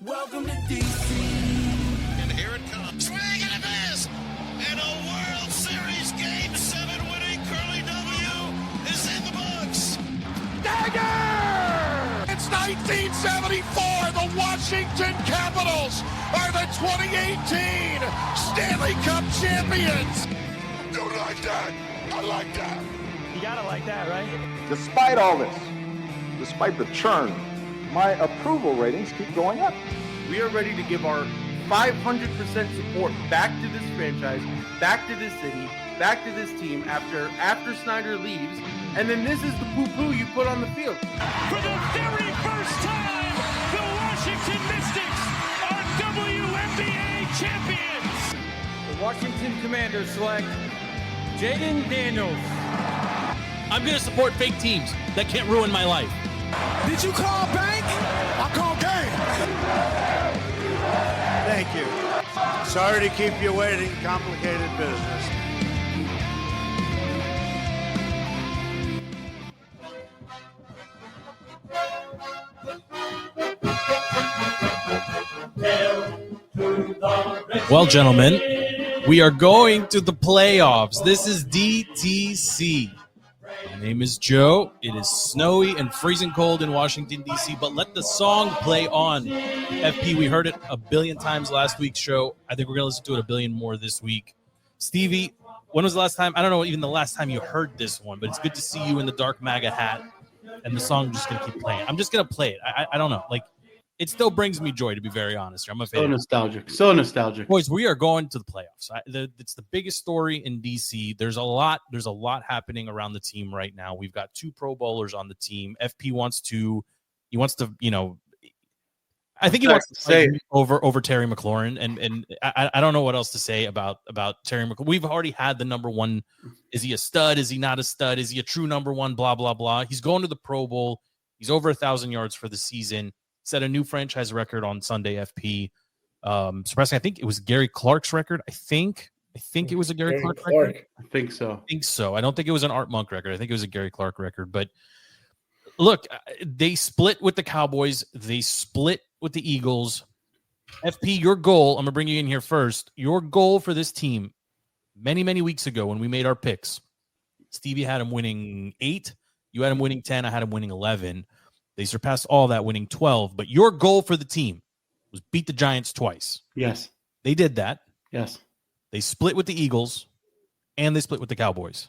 Welcome to DC. And here it comes. Swing and a miss. And a World Series Game 7 winning Curly W is in the books. Dagger! It's 1974. The Washington Capitals are the 2018 Stanley Cup champions. Don't like that. I like that. You gotta like that, right? Despite all this, despite the churn, my approval ratings keep going up. We are ready to give our 500% support back to this franchise, back to this city, back to this team after Snyder leaves. And then this is the poo-poo you put on the field. For the very first time, the Washington Mystics are WNBA champions. The Washington Commanders select Jayden Daniels. I'm going to support fake teams that can't ruin my life. Did you call bank? I call game. Thank you. Sorry to keep you waiting. Complicated business. Well, gentlemen, we are going to the playoffs. This is DTC. My name is Joe. It is snowy and freezing cold in Washington, D.C., but let the song play on. FP, we heard it a billion times last week's show. I think we're going to listen to it a billion more this week. Stevie, when was the last time? I don't know even the last time you heard this one, but it's good to see you in the dark MAGA hat, and the song just going to keep playing. I'm just going to play it. I don't know. Like, it still brings me joy, to be very honest. I'm a fan. So nostalgic. Boys, we are going to the playoffs. It's the biggest story in DC. There's a lot happening around the team right now. We've got 2 Pro Bowlers on the team. FP wants to, I think he wants to say over Terry McLaurin, and I don't know what else to say about Terry McLaurin. We've already had the number one. Is he a stud? Is he not a stud? Is he a true number one? Blah, blah, blah. He's going to the Pro Bowl. He's over 1,000 yards for the season. Set a new franchise record on Sunday, FP. Surprising, I think it was Gary Clark's record. I think it was a Gary Clark record. I think so. I don't think it was an Art Monk record. I think it was a Gary Clark record. But look, they split with the Cowboys. They split with the Eagles. FP, your goal, I'm going to bring you in here first. Your goal for this team many, many weeks ago when we made our picks, Stevie had him winning 8. You had him winning 10. I had him winning 11. They surpassed all that, winning 12. But your goal for the team was beat the Giants twice. Yes. They did that. Yes. They split with the Eagles, and they split with the Cowboys.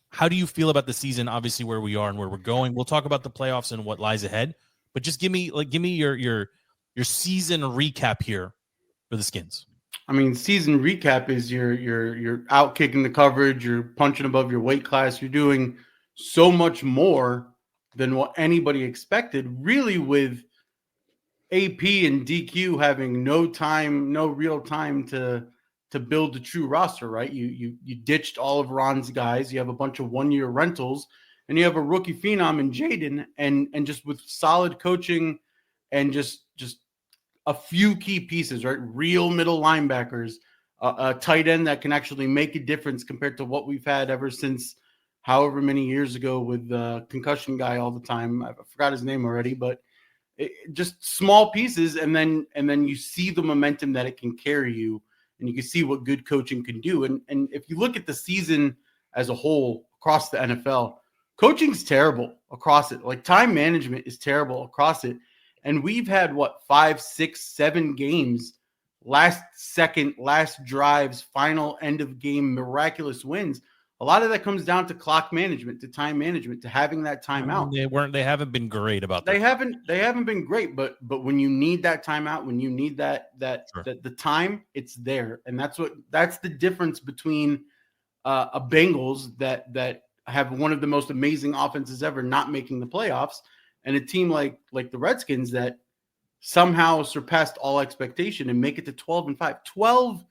How do you feel about the season, obviously, where we are and where we're going? We'll talk about the playoffs and what lies ahead. But just give me your season recap here for the Skins. I mean, season recap is you're out kicking the coverage, you're punching above your weight class, you're doing so much more than what anybody expected, really, with AP and DQ having no real time to build a true roster, right? You ditched all of Ron's guys. You have a bunch of 1-year rentals, and you have a rookie phenom in Jayden, and just with solid coaching and just a few key pieces, right? Real middle linebackers, a tight end that can actually make a difference compared to what we've had ever since however many years ago with the concussion guy all the time. I forgot his name already, but just small pieces. And then you see the momentum that it can carry you, and you can see what good coaching can do. And if you look at the season as a whole across the NFL, coaching's terrible across it. Like, time management is terrible across it. And we've had 5, 6, 7 games, last second, last drives, final end of game, miraculous wins. A lot of that comes down to clock management, to time management, to having that timeout. They haven't been great about that. They haven't been great, but when you need that timeout, when you need that Sure. the time, it's there. And that's the difference between a Bengals that have one of the most amazing offenses ever not making the playoffs, and a team like the Redskins that somehow surpassed all expectation and make it to 12-5.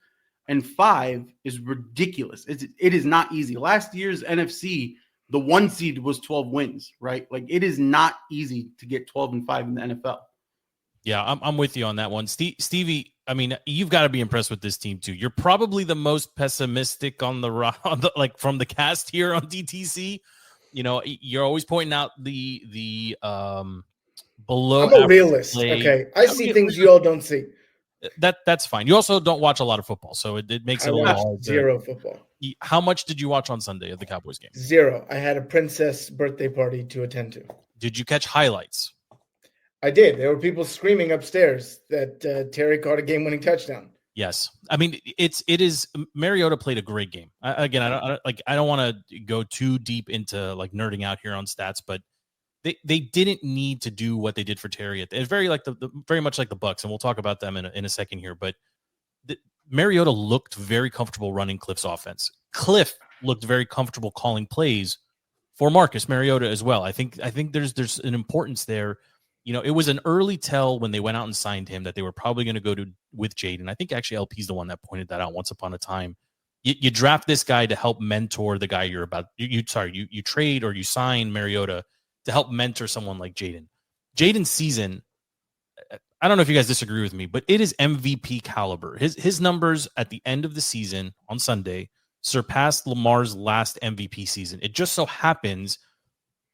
12-5 is ridiculous. It is not easy. Last year's NFC, the 1 seed was 12 wins, right? Like, it is not easy to get 12-5 in the NFL. Yeah, I'm with you on that one. Stevie, I mean, you've got to be impressed with this team too. You're probably the most pessimistic from the cast here on DTC. You know, you're always pointing out the below I'm a average realist. play. Okay, I see things you all don't see. That's fine. You also don't watch a lot of football, so it makes I it a little watch hard. zero football. How much did you watch on Sunday of the Cowboys game? Zero. I had a princess birthday party to attend to. Did you catch highlights? I did. There were people screaming upstairs that Terry caught a game-winning touchdown. Yes, I mean it is. Mariota played a great game. I don't want to go too deep into like nerding out here on stats, but they didn't need to do what they did for Terry. It's very like very much like the Bucs, and we'll talk about them in a second here. But Mariota looked very comfortable running Cliff's offense. Cliff looked very comfortable calling plays for Marcus Mariota as well. I think there's an importance there. You know, it was an early tell when they went out and signed him that they were probably going to go with Jayden. I think actually LP's the one that pointed that out once upon a time. You draft this guy to help mentor the guy you're about. You trade or you sign Mariota to help mentor someone like Jayden. Jayden's season, I don't know if you guys disagree with me, but it is MVP caliber. His numbers at the end of the season on Sunday surpassed Lamar's last MVP season. It just so happens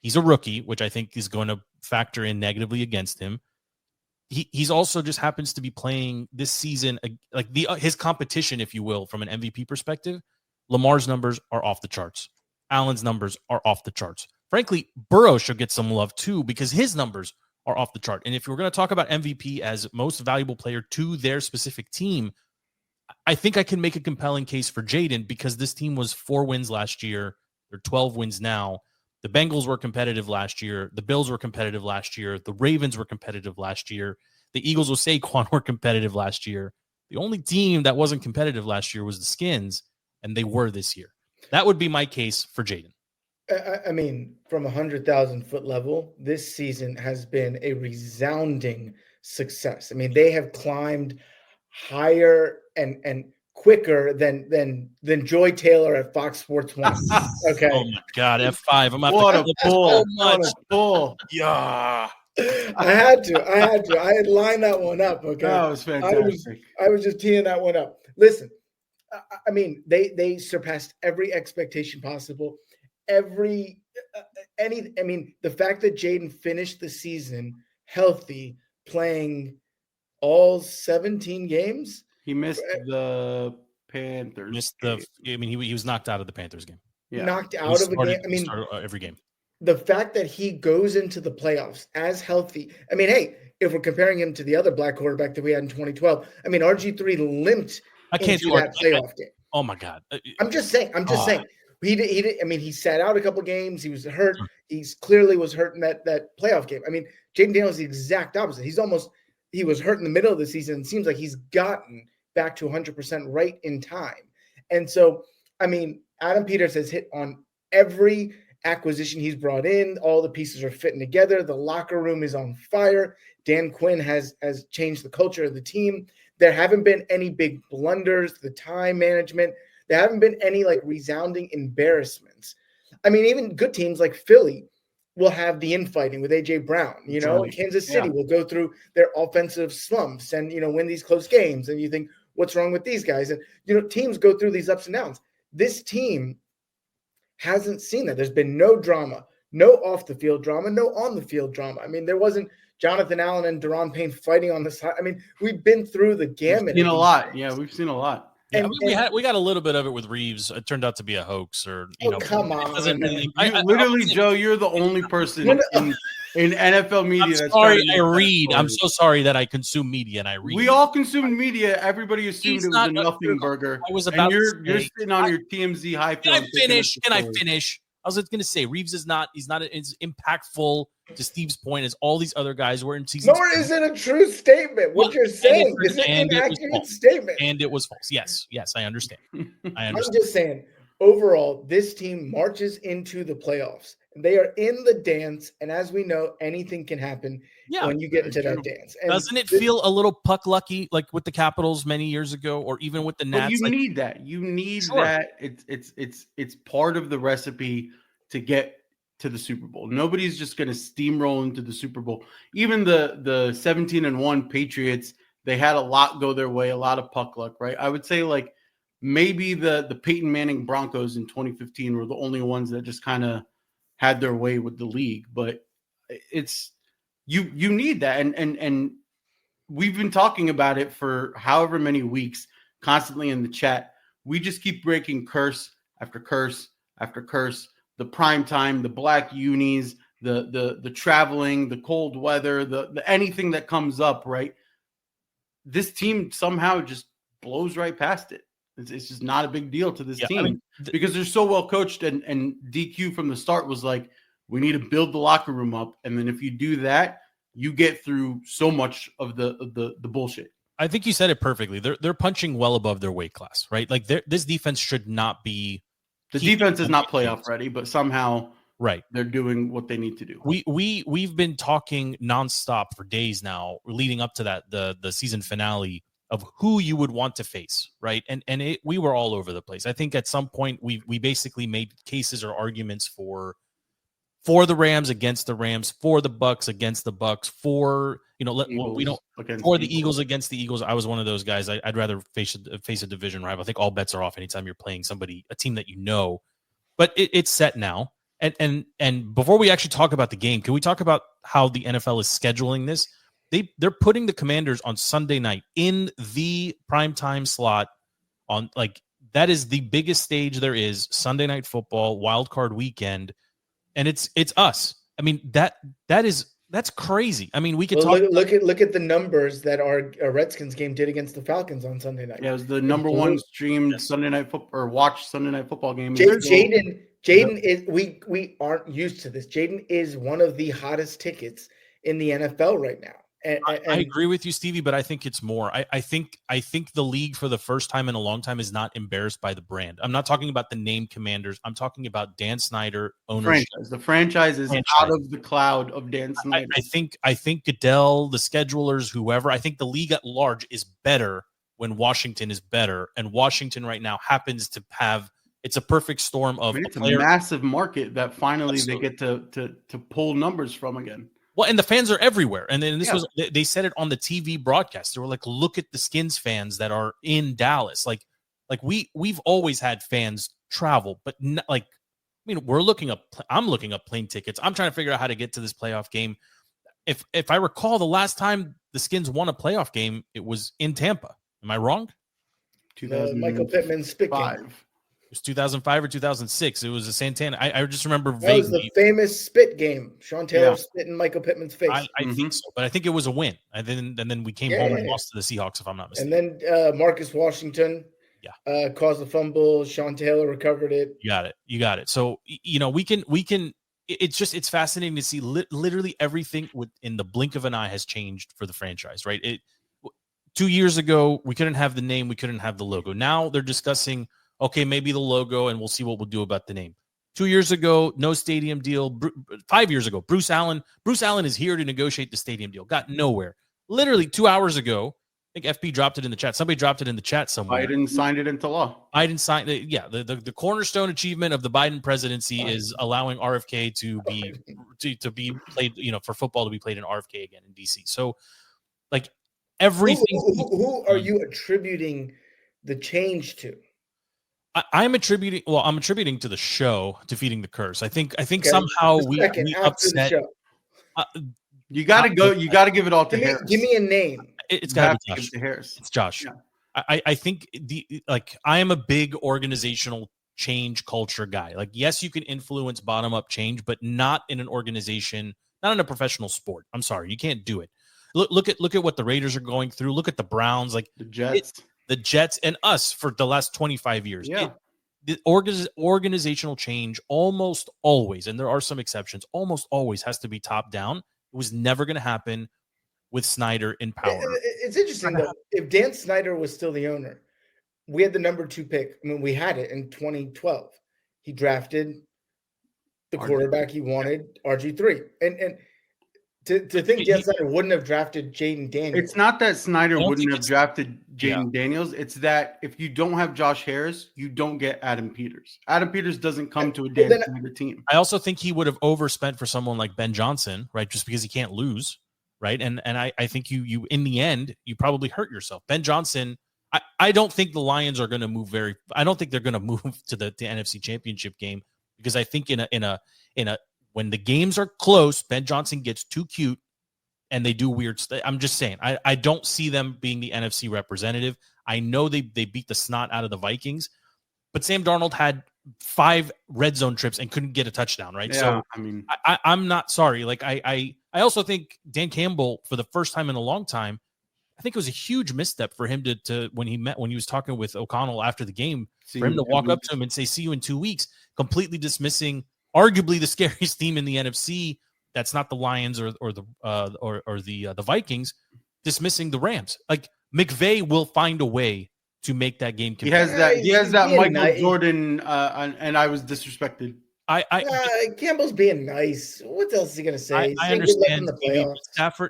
he's a rookie, which I think is going to factor in negatively against him. He's also just happens to be playing this season like his competition, if you will, from an MVP perspective. Lamar's numbers are off the charts. Allen's numbers are off the charts. Frankly, Burrow should get some love too because his numbers are off the chart. And if we're going to talk about MVP as most valuable player to their specific team, I think I can make a compelling case for Jayden because this team was 4 wins last year. They're 12 wins now. The Bengals were competitive last year. The Bills were competitive last year. The Ravens were competitive last year. The Eagles with Saquon were competitive last year. The only team that wasn't competitive last year was the Skins, and they were this year. That would be my case for Jayden. I mean, from 100,000-foot level, this season has been a resounding success. I mean, they have climbed higher and quicker than Joy Taylor at Fox Sports 1. Okay. Oh my God, F5. I'm What a pull. What a pull. Yeah. I had to. I had lined that one up. Okay. That was fantastic. I was just teeing that one up. Listen, I mean, they surpassed every expectation possible. The fact that Jayden finished the season healthy, playing all 17 games. He missed the Panthers. He was knocked out of the Panthers game. Yeah. Knocked out of a game. I mean, every game. The fact that he goes into the playoffs as healthy. I mean, hey, if we're comparing him to the other black quarterback that we had in 2012, I mean, RG3 limped into that playoff game. Oh my God. I'm just saying. He did. I mean, he sat out a couple games. He was hurt. He's clearly was hurt in that playoff game. I mean, Jayden Daniels is the exact opposite. He was hurt in the middle of the season. It seems like he's gotten back to 100% right in time. And so, I mean, Adam Peters has hit on every acquisition he's brought in. All the pieces are fitting together. The locker room is on fire. Dan Quinn has changed the culture of the team. There haven't been any big blunders, the time management. There haven't been any like resounding embarrassments. I mean, even good teams like Philly will have the infighting with A.J. Brown, and Kansas City will go through their offensive slumps and, win these close games. And you think, what's wrong with these guys? And, teams go through these ups and downs. This team hasn't seen that. There's been no drama, no off the field drama, no on the field drama. I mean, there wasn't Jonathan Allen and Daron Payne fighting on the side. I mean, we've been through the gamut. We've seen a lot. Yeah, we've seen a lot. Yeah, we got a little bit of it with Reeves. It turned out to be a hoax, or come on. Joe, you're the only person in NFL media. I'm sorry, I read. I'm so sorry that I consume media and I read. We all consumed media. Everybody assumed it was a nothing burger. I was about. You're sitting on your TMZ high. Can I finish? I was going to say Reeves is not. He's not as impactful to Steve's point as all these other guys were in season. Nor is it a true statement. What you're saying is an inaccurate statement. And it was false. Yes, I understand. I'm just saying. Overall, this team marches into the playoffs. They are in the dance, and as we know, anything can happen when you get into that dance. And doesn't it feel a little puck lucky, like with the Capitals many years ago, or even with the Nats? But you need that. You need that. It's part of the recipe to get to the Super Bowl. Nobody's just going to steamroll into the Super Bowl. Even the 17-1 Patriots, they had a lot go their way, a lot of puck luck, right? I would say like maybe the Peyton Manning Broncos in 2015 were the only ones that just kind of had their way with the league. But you need that. And we've been talking about it for however many weeks, constantly in the chat. We just keep breaking curse after curse after curse. The prime time, the black unis, the traveling, the cold weather, the anything that comes up, right? This team somehow just blows right past it. It's just not a big deal to this team because they're so well coached, and DQ from the start was like, we need to build the locker room up. And then if you do that, you get through so much of the bullshit. I think you said it perfectly. They're punching well above their weight class, right? Like this defense should not be. The defense is not playoff ready, but somehow right, they're doing what they need to do. We've been talking nonstop for days now, leading up to that the season finale of who you would want to face, right? And we were all over the place. I think at some point we basically made cases or arguments for the Rams against the Rams, for the Bucks against the Bucks, for the Eagles against the Eagles. I was one of those guys. I'd rather face a division rival. I think all bets are off anytime you're playing a team that you know. But it's set now. And before we actually talk about the game, can we talk about how the NFL is scheduling this? They're putting the Commanders on Sunday night in the primetime slot on that is the biggest stage there is, Sunday Night Football, wild card weekend. And it's us. I mean, that's crazy. I mean, we could look at the numbers that our Redskins game did against the Falcons on Sunday night. Yeah, it was the number one streamed Sunday Night Football or watched Sunday Night Football game. Jayden is we aren't used to this. Jayden is one of the hottest tickets in the NFL right now. And I agree with you, Stevie, but I think it's more. I think the league for the first time in a long time is not embarrassed by the brand. I'm not talking about the name Commanders. I'm talking about Dan Snyder ownership. The franchise is out of the cloud of Dan Snyder. I think Goodell, the schedulers, whoever. I think the league at large is better when Washington is better, and Washington right now happens to have. It's a perfect storm of. It's a massive market that finally they get to pull numbers from again. Well, and the fans are everywhere. And then they said it on the TV broadcast. They were like, look at the Skins fans that are in Dallas. Like we've always had fans travel, but I'm looking up plane tickets. I'm trying to figure out how to get to this playoff game. If I recall, the last time the Skins won a playoff game, it was in Tampa. Am I wrong? Michael Pittman's spit game. It was 2005 or 2006. It was a Santana. I just remember vaguely. That was the famous spit game. Sean Taylor spit in Michael Pittman's face. I think so, but I think it was a win. And then we came home and lost to the Seahawks, if I'm not mistaken. And then Marcus Washington caused a fumble. Sean Taylor recovered it. You got it. So, we can. It's fascinating to see literally everything in the blink of an eye has changed for the franchise, right? 2 years ago, we couldn't have the name. We couldn't have the logo. Now they're discussing, okay, maybe the logo, and we'll see what we'll do about the name. 2 years ago, no stadium deal. 5 years ago, Bruce Allen is here to negotiate the stadium deal. Got nowhere. Literally 2 hours ago, I think FP dropped it in the chat. Somebody dropped it in the chat somewhere. Biden signed it into law. Biden signed it. Yeah, the cornerstone achievement of the Biden presidency is allowing RFK to be played, for football to be played in RFK again in DC. So, everything. Who are you attributing the change to? I'm attributing to the show defeating the curse. I think somehow we upset. You got to go. You got to give it all to Harris. Give me a name. It's got to be Josh. To Harris. It's Josh. Yeah. I think I am a big organizational change culture guy. Yes, you can influence bottom up change, but not in an organization, not in a professional sport. I'm sorry, you can't do it. Look at what the Raiders are going through. Look at the Browns, the Jets. The Jets and us for the last 25 years. Yeah. The organizational change almost always, and there are some exceptions, almost always has to be top down. It was never going to happen with Snyder in power. It's interesting, though. If Dan Snyder was still the owner, we had the number 2 pick. I mean, we had it in 2012. He drafted the quarterback he wanted, RG3. And to think Dan Snyder wouldn't have drafted Jayden Daniels. It's not that Snyder wouldn't have drafted Jayden Daniels. It's that if you don't have Josh Harris, you don't get Adam Peters. Adam Peters doesn't come to a Dan Snyder team. I also think he would have overspent for someone like Ben Johnson, right? Just because he can't lose, right? And I think you in the end, you probably hurt yourself. Ben Johnson, I don't think the Lions are going to move I don't think they're going to move to the NFC Championship game, because I think in a when the games are close, Ben Johnson gets too cute and they do weird stuff. I'm just saying, I don't see them being the NFC representative. I know they beat the snot out of the Vikings, but Sam Darnold had 5 red zone trips and couldn't get a touchdown, right? Yeah, So I mean, I'm not sorry. Like I also think Dan Campbell, for the first time in a long time, I think it was a huge misstep for him to when he was talking with O'Connell after the game, for him to walk up to him and say, "See you in 2 weeks," completely dismissing arguably the scariest team in the NFC. That's not the Lions or the Vikings, dismissing the Rams. Like McVay will find a way to make that game competitive. He has that Michael nice. Jordan, and I was disrespected. Campbell's being nice. What else is he gonna say? I understand.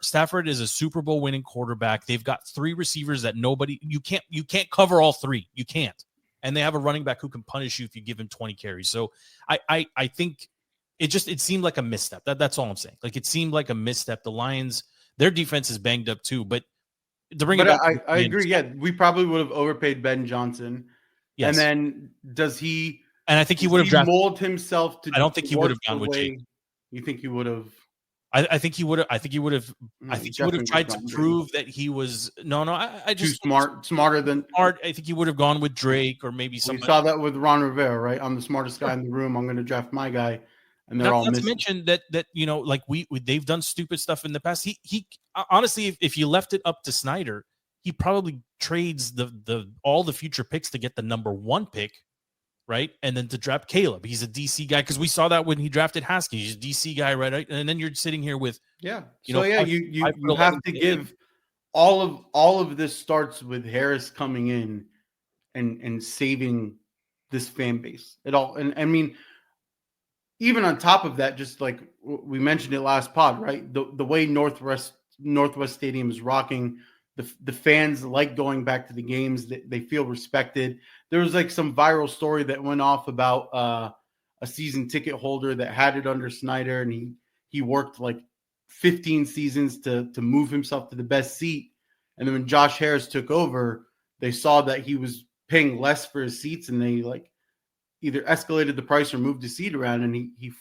Stafford is a Super Bowl winning quarterback. They've got 3 receivers that you can't cover all 3. You can't. And they have a running back who can punish you if you give him 20 carries. So I think it seemed like a misstep. That's all I'm saying. Like, it seemed like a misstep. The Lions, their defense is banged up too, but to bring it up, I agree. Yeah, we probably would have overpaid Ben Johnson. Yes. And then does he? And I think he would have drafted mold himself to. I don't think he would have gone with Jayden. You think he would have? I think he would have. I think he would have. I think he would have tried to prove that he was. No. I just too smarter than smart. I think he would have gone with Drake or maybe somebody. We saw that with Ron Rivera, right? I'm the smartest guy in the room. I'm going to draft my guy, and they're all missing. Not to mention that like they've done stupid stuff in the past. He honestly, if you left it up to Snyder, he probably trades all the future picks to get the number 1 pick. Right. And then to draft Caleb. He's a DC guy because we saw that when he drafted Haskins. He's a DC guy, right? And then you're sitting here with you have to give all of this starts with Harris coming in and saving this fan base. It all and I mean, even on top of that, just like we mentioned it last pod, right? The way Northwest Stadium is rocking. The fans like going back to the games. They feel respected. There was like some viral story that went off about a season ticket holder that had it under Snyder, and he worked like 15 seasons to move himself to the best seat. And then when Josh Harris took over, they saw that he was paying less for his seats, and they like either escalated the price or moved the seat around. And he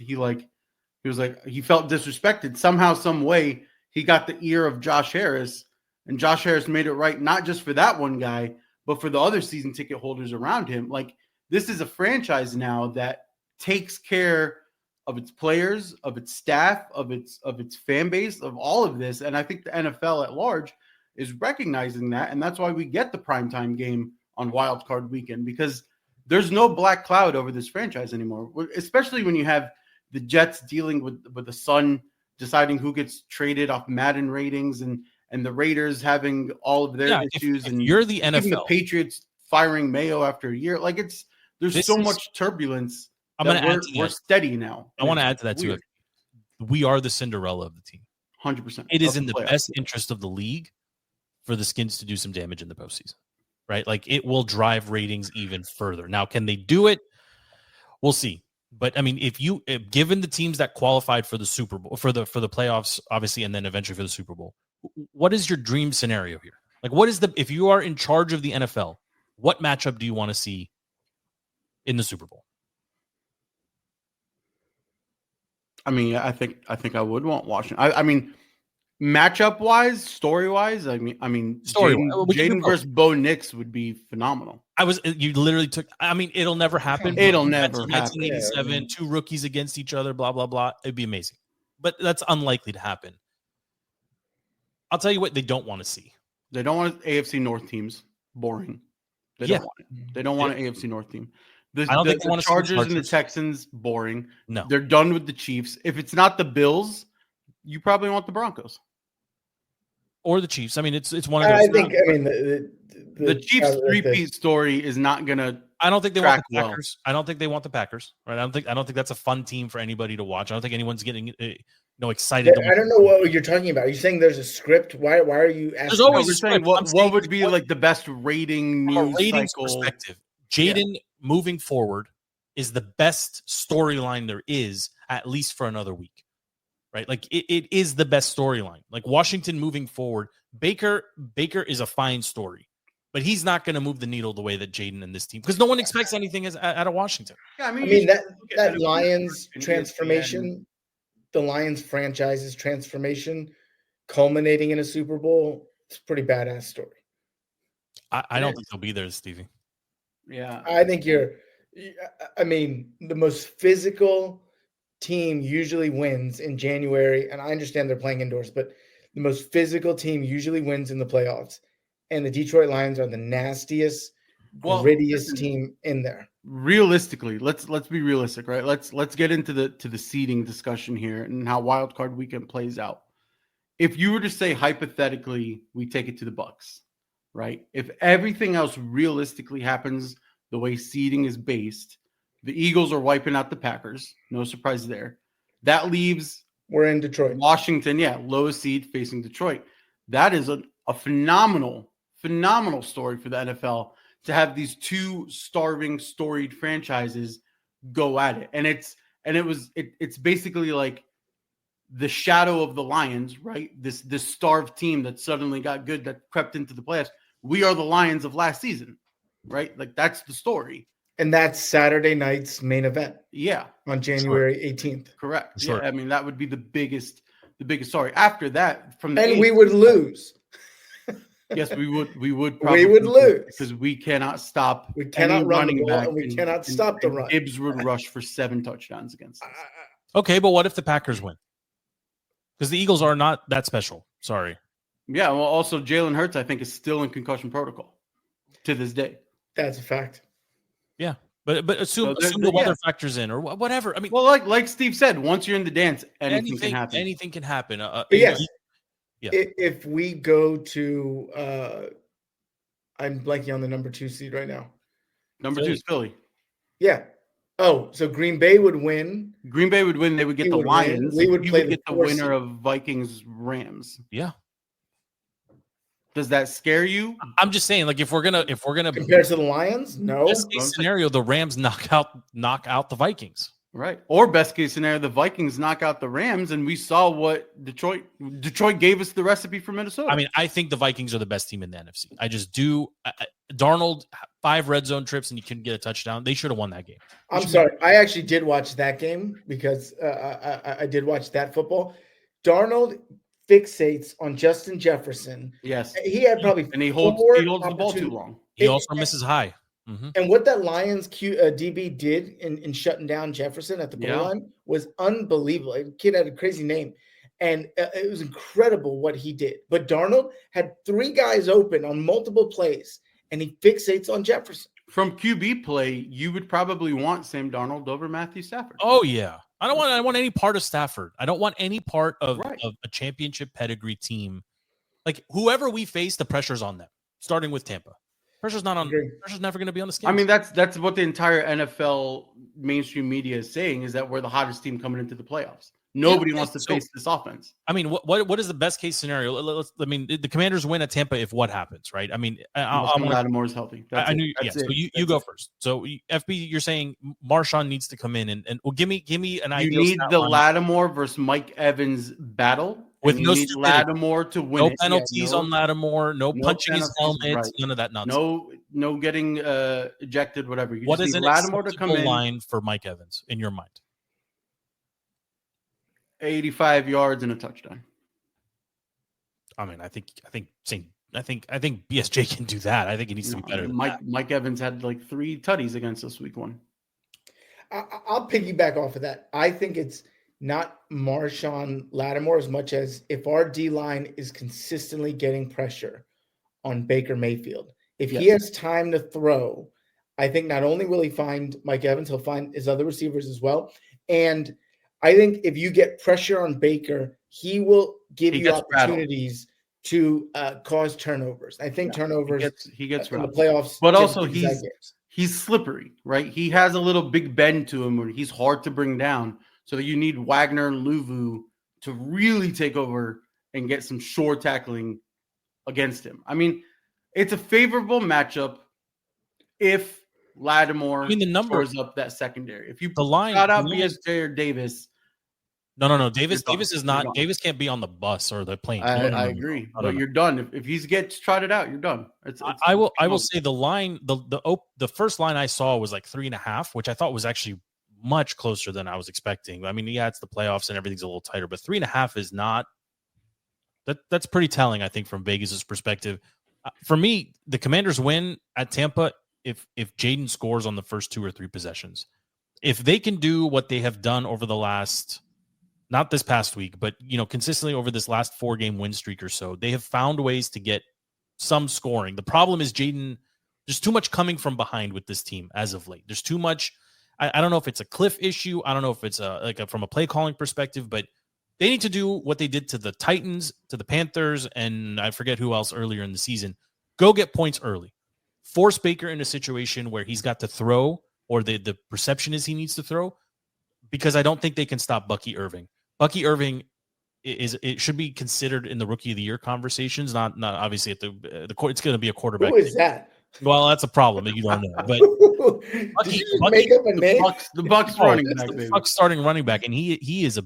was like he felt disrespected somehow, some way. He got the ear of Josh Harris. And Josh Harris made it right, not just for that one guy, but for the other season ticket holders around him. Like, this is a franchise now that takes care of its players, of its staff, of its fan base, of all of this. And I think the NFL at large is recognizing that. And that's why we get the primetime game on Wild Card Weekend, because there's no black cloud over this franchise anymore, especially when you have the Jets dealing with the Sun deciding who gets traded off Madden ratings and the Raiders having all of their issues, and you're the NFL, the Patriots firing Mayo after a year. Like there's so much turbulence. I'm going to add to that. We're steady now. I want to add to that too. We are the Cinderella of the team. 100%. It is in the best interest of the league for the Skins to do some damage in the postseason, right? Like, it will drive ratings even further. Now, can they do it? We'll see. But I mean, if given the teams that qualified for the Super Bowl, for the playoffs, obviously, and then eventually for the Super Bowl, what is your dream scenario here? Like, if you are in charge of the NFL, what matchup do you want to see in the Super Bowl? I mean, I think I would want Washington. I mean, matchup wise, story wise, Jayden versus Bo Nix would be phenomenal. You literally took. I mean, it'll never happen. It'll never happen. 1987, 2 rookies against each other, blah blah blah. It'd be amazing, but that's unlikely to happen. I'll tell you what they don't want to see. They don't want AFC North teams. Boring. They don't want it. They don't want an AFC North team. I don't think they want the Chargers and the Texans. Boring. No, they're done with the Chiefs. If it's not the Bills, you probably want the Broncos or the Chiefs. I mean, it's one of those. I think. I mean, the Chiefs three-peat story is not gonna. I don't think they want the Packers. I don't think they want the Packers. Right? I don't think that's a fun team for anybody to watch. I don't think anyone's getting excited. I don't know what you're talking about. Are you saying there's a script? Why are you asking? There's always a script. What would be like the best rating news from a ratings cycle? Perspective? Jayden moving forward is the best storyline there is, at least for another week. Right? Like, it is the best storyline. Like, Washington moving forward, Baker is a fine story, but he's not going to move the needle the way that Jayden and this team, because no one expects anything out of Washington. Yeah, I mean that Lions transformation, the Lions franchise's transformation culminating in a Super Bowl, it's a pretty badass story. I don't think he'll be there, Stevie. Yeah. I think the most physical team usually wins in January, and I understand they're playing indoors, but the most physical team usually wins in the playoffs, and the Detroit Lions are the nastiest, grittiest team in there. Realistically, let's be realistic, right? Let's get into the seeding discussion here and how wild card weekend plays out. If you were to say hypothetically, we take it to the Bucs, right? If everything else realistically happens the way seeding is based, the Eagles are wiping out the Packers. No surprise there. That leaves we're in Detroit. Washington, lowest seed facing Detroit. That is a phenomenal story for the NFL to have these two starving, storied franchises go at it. And it's basically like the shadow of the Lions, right? This starved team that suddenly got good, that crept into the playoffs. We are the Lions of last season, right? Like that's the story. And that's Saturday night's main event. Yeah. On January 18th. Correct. Sure. Yeah, I mean, that would be the biggest story. After that, we would lose. Yes, we would probably lose because we cannot stop. We cannot run the ball, and we cannot stop the run. Gibbs would rush for 7 touchdowns against us. Okay, but what if the Packers win? Because the Eagles are not that special. Sorry. Yeah, well, also Jalen Hurts, I think, is still in concussion protocol to this day. That's a fact. Yeah, but assume the weather factors in or whatever. I mean, well, like Steve said, once you're in the dance, anything can happen. Anything can happen. Yes. Yeah. If we go to, I'm blanking on the number 2 seed right now. Number 2 is Philly. Yeah. Oh, so Green Bay would win. Green Bay would win. They would get the Lions. We would play get the winner of Vikings Rams. Yeah. Does that scare you? I'm just saying, like if we're gonna compared to the Lions, no. Best case scenario, the Rams knock out the Vikings. Right. Or best case scenario, the Vikings knock out the Rams, and we saw what Detroit gave us the recipe for Minnesota. I mean, I think the Vikings are the best team in the NFC. I just do. Darnold, 5 red zone trips, and you couldn't get a touchdown. They should have won that game. I'm sorry. I actually did watch that game because I did watch that football. Darnold fixates on Justin Jefferson. Yes. He had probably and he holds the ball too long. He also misses high. Mm-hmm. And what that Lions DB did in shutting down Jefferson at the goal line was unbelievable. The kid had a crazy name, and it was incredible what he did. But Darnold had 3 guys open on multiple plays, and he fixates on Jefferson. From QB play, you would probably want Sam Darnold over Matthew Stafford. Oh, yeah. I don't want any part of Stafford. I don't want any part of a championship pedigree team. Like, whoever we face, the pressure's on them, starting with Tampa. Pressure's never going to be on the Skins. I mean, that's what the entire NFL mainstream media is saying, is that we're the hottest team coming into the playoffs. Nobody wants to face this offense. I mean, what is the best case scenario? The Commanders win at Tampa if what happens, right? I mean, Lattimore is healthy. So you go first. So FB, you're saying Marshawn needs to come in and well, give me an idea. You need the Lattimore versus Mike Evans battle with no Lattimore to win. No penalties on Lattimore. No punching his helmet. Right. None of that nonsense. No getting ejected. Whatever. What is an Lattimore to come in line for Mike Evans in your mind? 85 yards and a touchdown. I mean, I think BSJ can do that. I think he needs to be better than that. Mike Evans had like 3 tutties against us week 1. I'll piggyback off of that. I think it's not Marshawn Lattimore as much as if our D-line is consistently getting pressure on Baker Mayfield. If he has time to throw, I think not only will he find Mike Evans, he'll find his other receivers as well. And I think if you get pressure on Baker, he will give you opportunities to cause turnovers. I think turnovers he gets in the playoffs. But also he's slippery, right? He has a little big bend to him where he's hard to bring down. So you need Wagner and Luvu to really take over and get some short tackling against him. I mean, it's a favorable matchup if Lattimore scores up that secondary. If you got out BSJ or Davis. No. Davis is not. Davis can't be on the bus or the plane. I agree. But you're done. If he gets trotted out, you're done. I will say the line, the first line I saw was like 3.5, which I thought was actually much closer than I was expecting. I mean, it's the playoffs and everything's a little tighter, but 3.5 is not That's pretty telling, I think, from Vegas's perspective. For me, the Commanders win at Tampa if Jayden scores on the first 2 or 3 possessions. If they can do what they have done over the last, not this past week, but consistently over this last 4-game win streak or so, they have found ways to get some scoring. The problem is Jayden. There's too much coming from behind with this team as of late. There's too much. I don't know if it's a Cliff issue. I don't know if it's from a play calling perspective, but they need to do what they did to the Titans, to the Panthers, and I forget who else earlier in the season. Go get points early. Force Baker in a situation where he's got to throw, or the perception is he needs to throw, because I don't think they can stop Bucky Irving. Bucky Irving it should be considered in the Rookie of the Year conversations. Not obviously at the court. It's going to be a quarterback. Who is that? Well, that's a problem that you don't know. But Did you just make up a name? The Bucks running back, the baby. Bucks starting running back, and he's a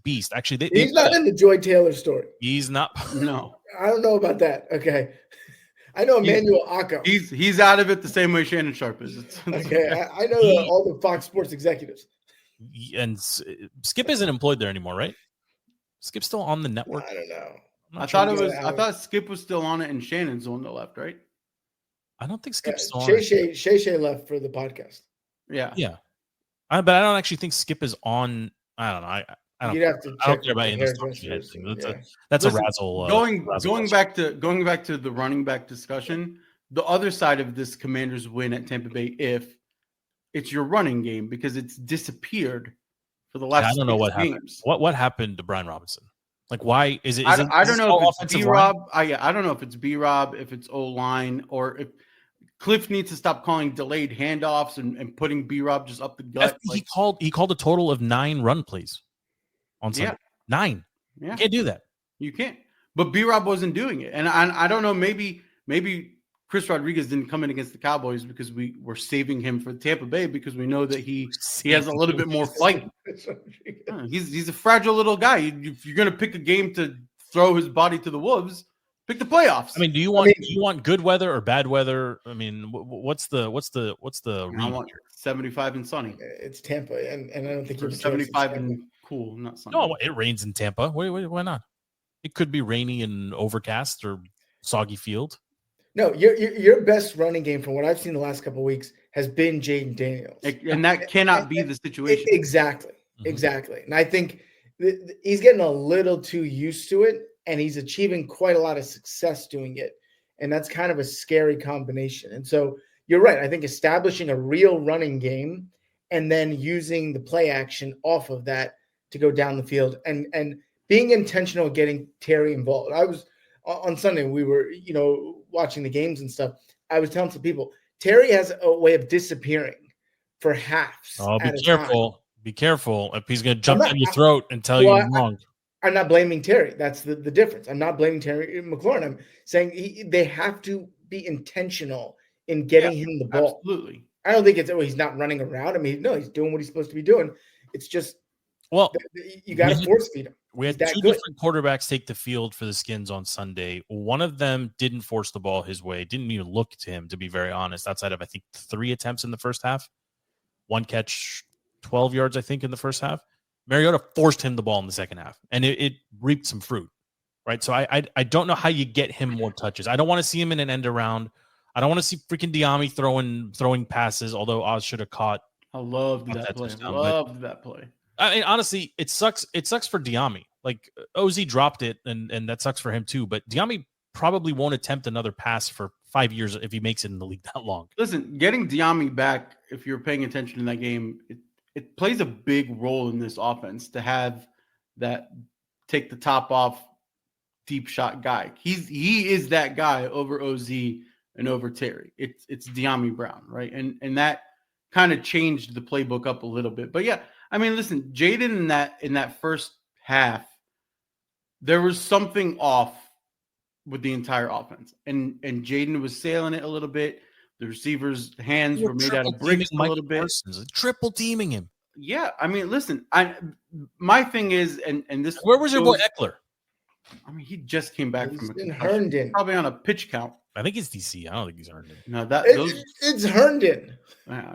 beast. Actually, He's not in the Joy Taylor story. He's not. No, I don't know about that. Okay, I know Emmanuel Akko. He's out of it the same way Shannon Sharp is. Okay, I know all the Fox Sports executives. And Skip isn't employed there anymore, right? Skip's still on the network. I don't know. I thought Skip was still on it, and Shannon's on the left, right? I don't think Skip's still on. Shay left for the podcast. Yeah. But I don't actually think Skip is on. I don't know. I don't. You'd have to check. I don't care about thing. That's a razzle. Going back to the running back discussion. The other side of this Commanders win at Tampa Bay, if it's your running game, because it's disappeared for the last. I don't know what happened. What happened to Brian Robinson? Like, why is it? I don't know if it's B-Rob. I don't know if it's B-Rob, if it's O-line, or if Cliff needs to stop calling delayed handoffs and putting B-Rob just up the gut. He called a total of 9 run plays on Sunday. Yeah. 9. Yeah. You can't do that. You can't. But B-Rob wasn't doing it. And I don't know, maybe Chris Rodriguez didn't come in against the Cowboys because we were saving him for Tampa Bay because we know that he has a little bit more fight. He's a fragile little guy. If you're going to pick a game to throw his body to the wolves, pick the playoffs. I mean, do you want good weather or bad weather? I mean, what's the I want 75 and sunny. It's Tampa, and I don't think you're 75 and cool, not sunny. No, it rains in Tampa. Why not? It could be rainy and overcast or soggy field. No, your best running game from what I've seen the last couple of weeks has been Jayden Daniels, and that cannot be the situation. Exactly. And I think he's getting a little too used to it, and he's achieving quite a lot of success doing it, and that's kind of a scary combination. And so you're right. I think establishing a real running game and then using the play action off of that to go down the field and being intentional, getting Terry involved. I was on Sunday. We were watching the games and stuff. I was telling some people, Terry has a way of disappearing for halves. Oh, be careful. Be careful if he's going to jump down your throat and tell you you're wrong. I'm not blaming Terry. That's the difference. I'm not blaming Terry McLaurin. I'm saying they have to be intentional in getting him the ball. Absolutely. I don't think it's he's not running around. I mean, no, he's doing what he's supposed to be doing. It's just you got to force feed him. We had 2 different quarterbacks take the field for the Skins on Sunday. One of them didn't force the ball his way, didn't even look to him, to be very honest, outside of, I think, 3 attempts in the first half. 1 catch, 12 yards, I think, in the first half. Mariota forced him the ball in the second half, and it reaped some fruit, right? So I don't know how you get him more touches. I don't want to see him in an end around. I don't want to see freaking Diami throwing passes, although Oz should have caught. I loved that play. Loved that play. I mean, honestly, it sucks. It sucks for Diami. Like, OZ dropped it, and that sucks for him too. But Diami probably won't attempt another pass for 5 years if he makes it in the league that long. Listen, getting Diami back, if you're paying attention in that game, it plays a big role in this offense to have that take the top off deep shot guy. He is that guy over OZ and over Terry. It's Diami Brown, right? And that kind of changed the playbook up a little bit. But yeah, I mean, listen, Jayden in that first half, there was something off with the entire offense. And Jayden was sailing it a little bit. The receivers' hands were made out of bricks a little bit. Triple teaming him. Yeah, I mean, listen, my thing is, and this. Where was your boy Eckler? I mean, he just came back from Herndon, probably on a pitch count. I think it's DC. I don't think he's Herndon. No, It's Herndon.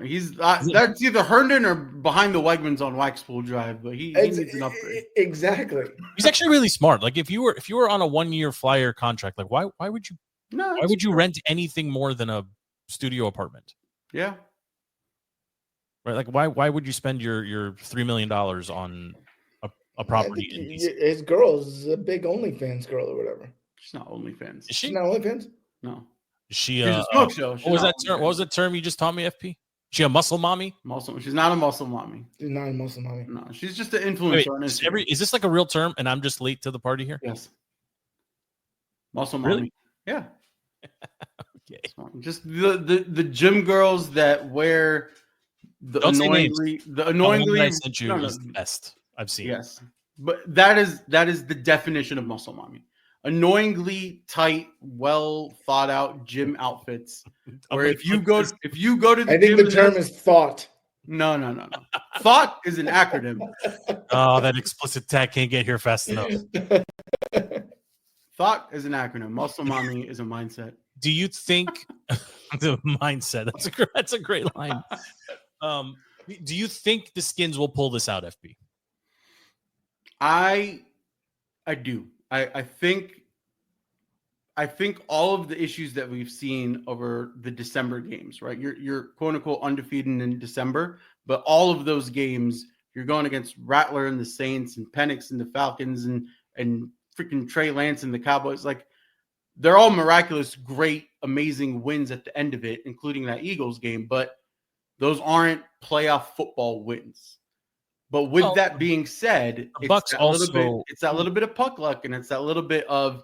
He's that's either Herndon or behind the Wegmans on Waxpool Drive, but he needs an upgrade. Exactly. He's actually really smart. Like if you were on a 1-year Flyer contract, like why would you rent anything more than a studio apartment? Yeah. Right. Like why would you spend your $3 million on a property in DC? His girl is a big OnlyFans girl or whatever. She's not OnlyFans. Is she? She's not OnlyFans? No. Is she She's a smoke show. What was that term? What was the term you just taught me, FP? She a muscle mommy? She's not a muscle mommy. She's not a muscle mommy. No, she's just an influencer on Instagram. Is this like a real term and I'm just late to the party here? Yes. Muscle Really? mommy. Yeah. Okay. Just the gym girls that wear the Don't say annoyingly I sent you is the best I've seen. Yes. But that is the definition of muscle mommy. Annoyingly tight, well thought out gym outfits. Where if you go to the I think gym, the term is thought. No. Thought is an acronym. Oh, that explicit tag can't get here fast enough. Thought is an acronym. Muscle mommy is a mindset. Do you think the mindset? That's a great line. Do you think the Skins will pull this out, FB? I do. I think all of the issues that we've seen over the December games, right? You're quote unquote undefeated in December, but all of those games you're going against Rattler and the Saints and Penix and the Falcons and freaking Trey Lance and the Cowboys. Like they're all miraculous, great, amazing wins at the end of it, including that Eagles game, but those aren't playoff football wins. But with that being said, it's that little bit of puck luck, and it's that little bit of,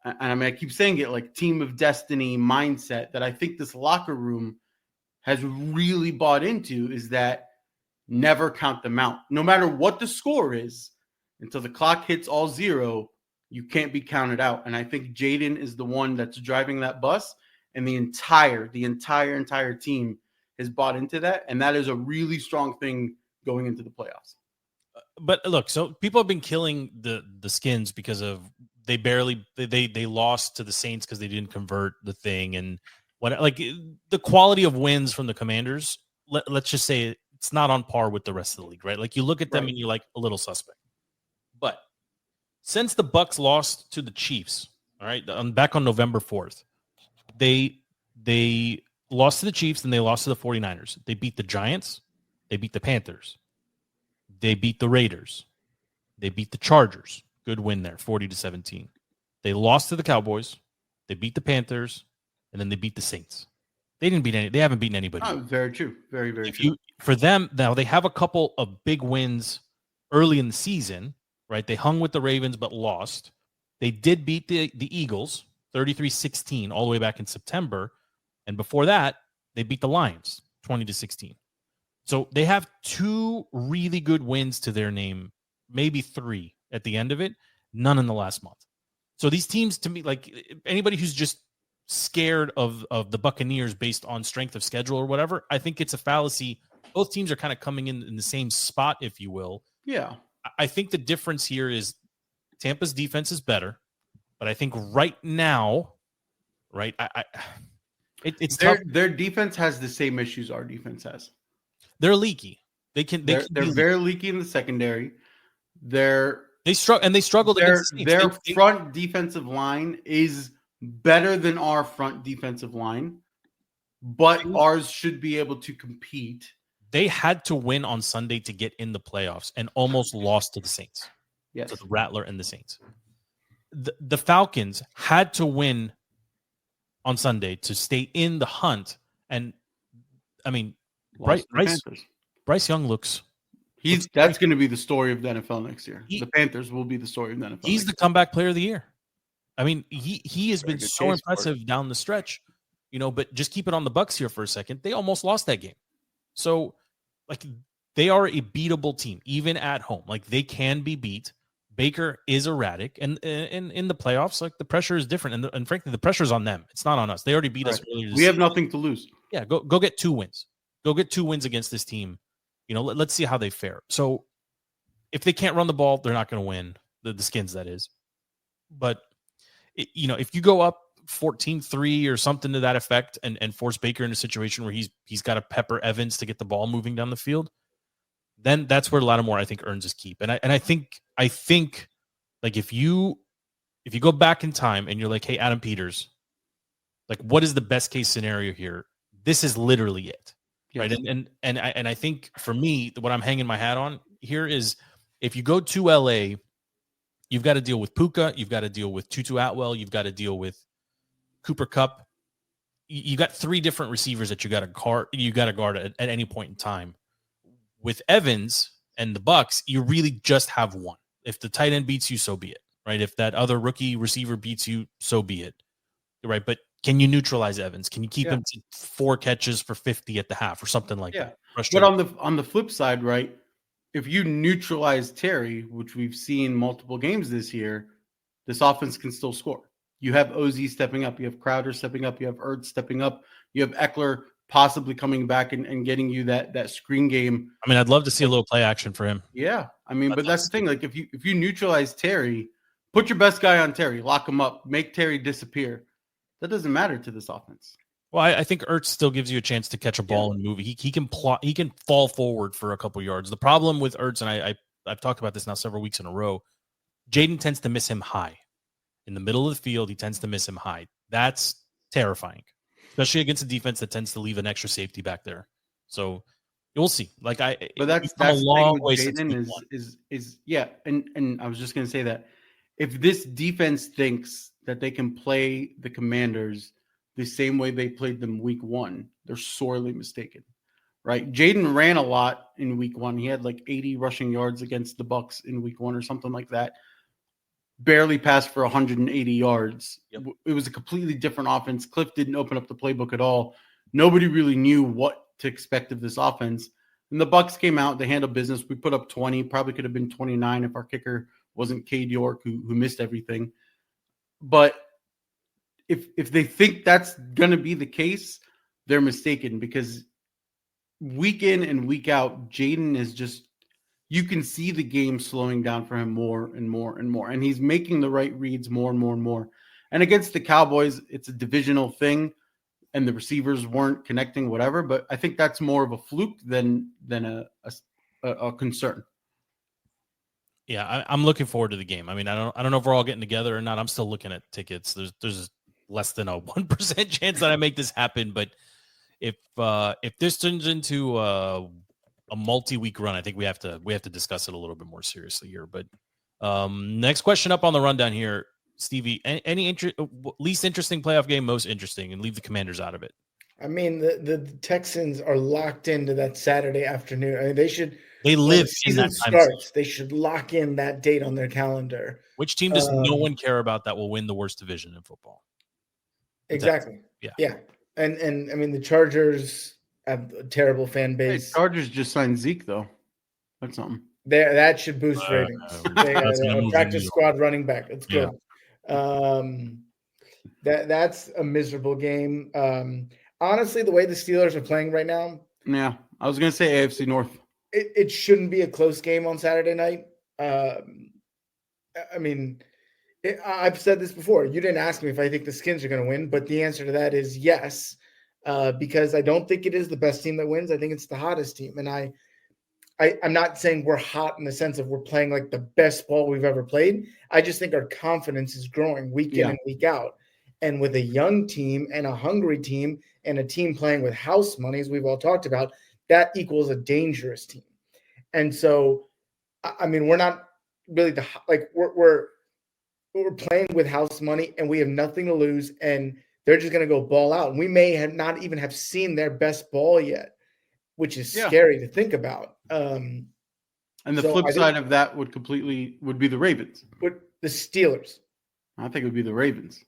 and I mean, I keep saying it, like team of destiny mindset that I think this locker room has really bought into, is that never count them out. No matter what the score is, until the clock hits all zero, you can't be counted out. And I think Jayden is the one that's driving that bus, and the entire team has bought into that, and that is a really strong thing going into the playoffs. But look, so people have been killing the Skins because of they lost to the Saints because they didn't convert the thing, and what like the quality of wins from the Commanders. Let's just say it's not on par with the rest of the league, right? Like you look at them and you're like a little suspect. But since the Bucs lost to the Chiefs, all right, back on November 4th, they lost to the Chiefs and they lost to the 49ers. They beat the Giants. They beat the Panthers. They beat the Raiders. They beat the Chargers. Good win there, 40-17. They lost to the Cowboys. They beat the Panthers, and then they beat the Saints. They haven't beaten anybody. Oh, very true. Very, very true. For them, now they have a couple of big wins early in the season, right? They hung with the Ravens but lost. They did beat the Eagles 33-16 all the way back in September. And before that, they beat the Lions 20-16. So they have 2 really good wins to their name, maybe 3 at the end of it, none in the last month. So these teams, to me, like anybody who's just scared of the Buccaneers based on strength of schedule or whatever, I think it's a fallacy. Both teams are kind of coming in the same spot, if you will. Yeah. I think the difference here is Tampa's defense is better, but I think right now, right, it's their defense has the same issues our defense has. They're leaky. They're very leaky in the secondary. They struggled against the Saints. Their front defensive line is better than our front defensive line, but ours should be able to compete. They had to win on Sunday to get in the playoffs and almost lost to the Saints. Yes. To the Rattler and the Saints. The Falcons had to win on Sunday to stay in the hunt. And I mean, Bryce Young looks. That's going to be the story of the NFL next year. The Panthers will be the story of the NFL. He's the comeback player of the year. I mean, he has been so impressive down the stretch, but just keep it on the Bucs here for a second. They almost lost that game. So, like, they are a beatable team, even at home. Like, they can be beat. Baker is erratic. And in the playoffs, like, the pressure is different. And frankly, the pressure is on them. It's not on us. They already beat us earlier this season. We have season. nothing to lose. Yeah, go get 2 wins. Go get 2 wins against this team. Let's see how they fare. So if they can't run the ball, they're not going to win. The Skins, that is. But, if you go up 14-3 or something to that effect and force Baker in a situation where he's got to pepper Evans to get the ball moving down the field, then that's where Lattimore, I think, earns his keep. And I think like if you go back in time and you're like, hey, Adam Peters, like what is the best case scenario here? This is literally it. Yes. Right. And I think for me, what I'm hanging my hat on here is if you go to LA, you've got to deal with Puka, you've got to deal with Tutu Atwell, you've got to deal with Cooper Kupp. You got 3 different receivers that you got to guard at any point in time. With Evans and the Bucs, you really just have one. If the tight end beats you, so be it. Right? If that other rookie receiver beats you, so be it. Right? But can you neutralize Evans? Can you keep him to 4 catches for 50 at the half or something like that? But on the flip side, right? If you neutralize Terry, which we've seen multiple games this year, this offense can still score. You have OZ stepping up. You have Crowder stepping up. You have Ertz stepping up. You have Eckler possibly coming back and getting you that screen game. I mean, I'd love to see a little play action for him. Yeah. I mean, but that's the thing. Like if you neutralize Terry, put your best guy on Terry, lock him up, make Terry disappear. That doesn't matter to this offense. Well, I think Ertz still gives you a chance to catch a ball and move. He can fall forward for a couple yards. The problem with Ertz, and I've talked about this now several weeks in a row, Jayden tends to miss him high. In the middle of the field, he tends to miss him high. That's terrifying, especially against a defense that tends to leave an extra safety back there. So we'll see. But that's a long way since Jayden is and I was just going to say that if this defense thinks that they can play the Commanders the same way they played them week 1, they're sorely mistaken. Right? Jayden ran a lot in week 1. He had like 80 rushing yards against the Bucs in week 1 or something like that. Barely passed for 180 yards. Yep. It was a completely different offense. Cliff didn't open up the playbook at all. Nobody really knew what to expect of this offense. And the Bucs came out. They handled business. We put up 20. Probably could have been 29 if our kicker wasn't Cade York, who missed everything. But if they think that's going to be the case, they're mistaken because week in and week out, Jayden is just, you can see the game slowing down for him more and more and more. And he's making the right reads more and more and more. And against the Cowboys, it's a divisional thing and the receivers weren't connecting, whatever. But I think that's more of a fluke than a concern. Yeah, I'm looking forward to the game. I mean, I don't know if we're all getting together or not. I'm still looking at tickets. There's less than a 1% chance that I make this happen. But if this turns into a multi-week run, I think we have to discuss it a little bit more seriously here. But next question up on the rundown here, Stevie. Any least interesting playoff game, most interesting, and leave the Commanders out of it. I mean, the Texans are locked into that Saturday afternoon. I mean, they should. They live in that time starts. They should lock in that date on their calendar. Which team does no one care about that will win the worst division in football? Exactly. Yeah. And I mean, the Chargers have a terrible fan base. Hey, Chargers just signed Zeke, though. That's something. That should boost ratings. They a practice squad running back. That's good. That's a miserable game. Honestly, the way the Steelers are playing right now. Yeah, I was going to say AFC North. It shouldn't be a close game on Saturday night. I mean, I've said this before. You didn't ask me if I think the Skins are going to win, but the answer to that is yes, because I don't think it is the best team that wins. I think it's the hottest team. And I'm not saying we're hot in the sense of we're playing like the best ball we've ever played. I just think our confidence is growing week in and week out. And with a young team and a hungry team and a team playing with house money, as we've all talked about, that equals a dangerous team. And so, I mean, we're not really we're playing with house money and we have nothing to lose and they're just going to go ball out. And we may not even have seen their best ball yet, which is scary to think about. And the flip side of that would be the Ravens. The Steelers. I think it would be the Ravens.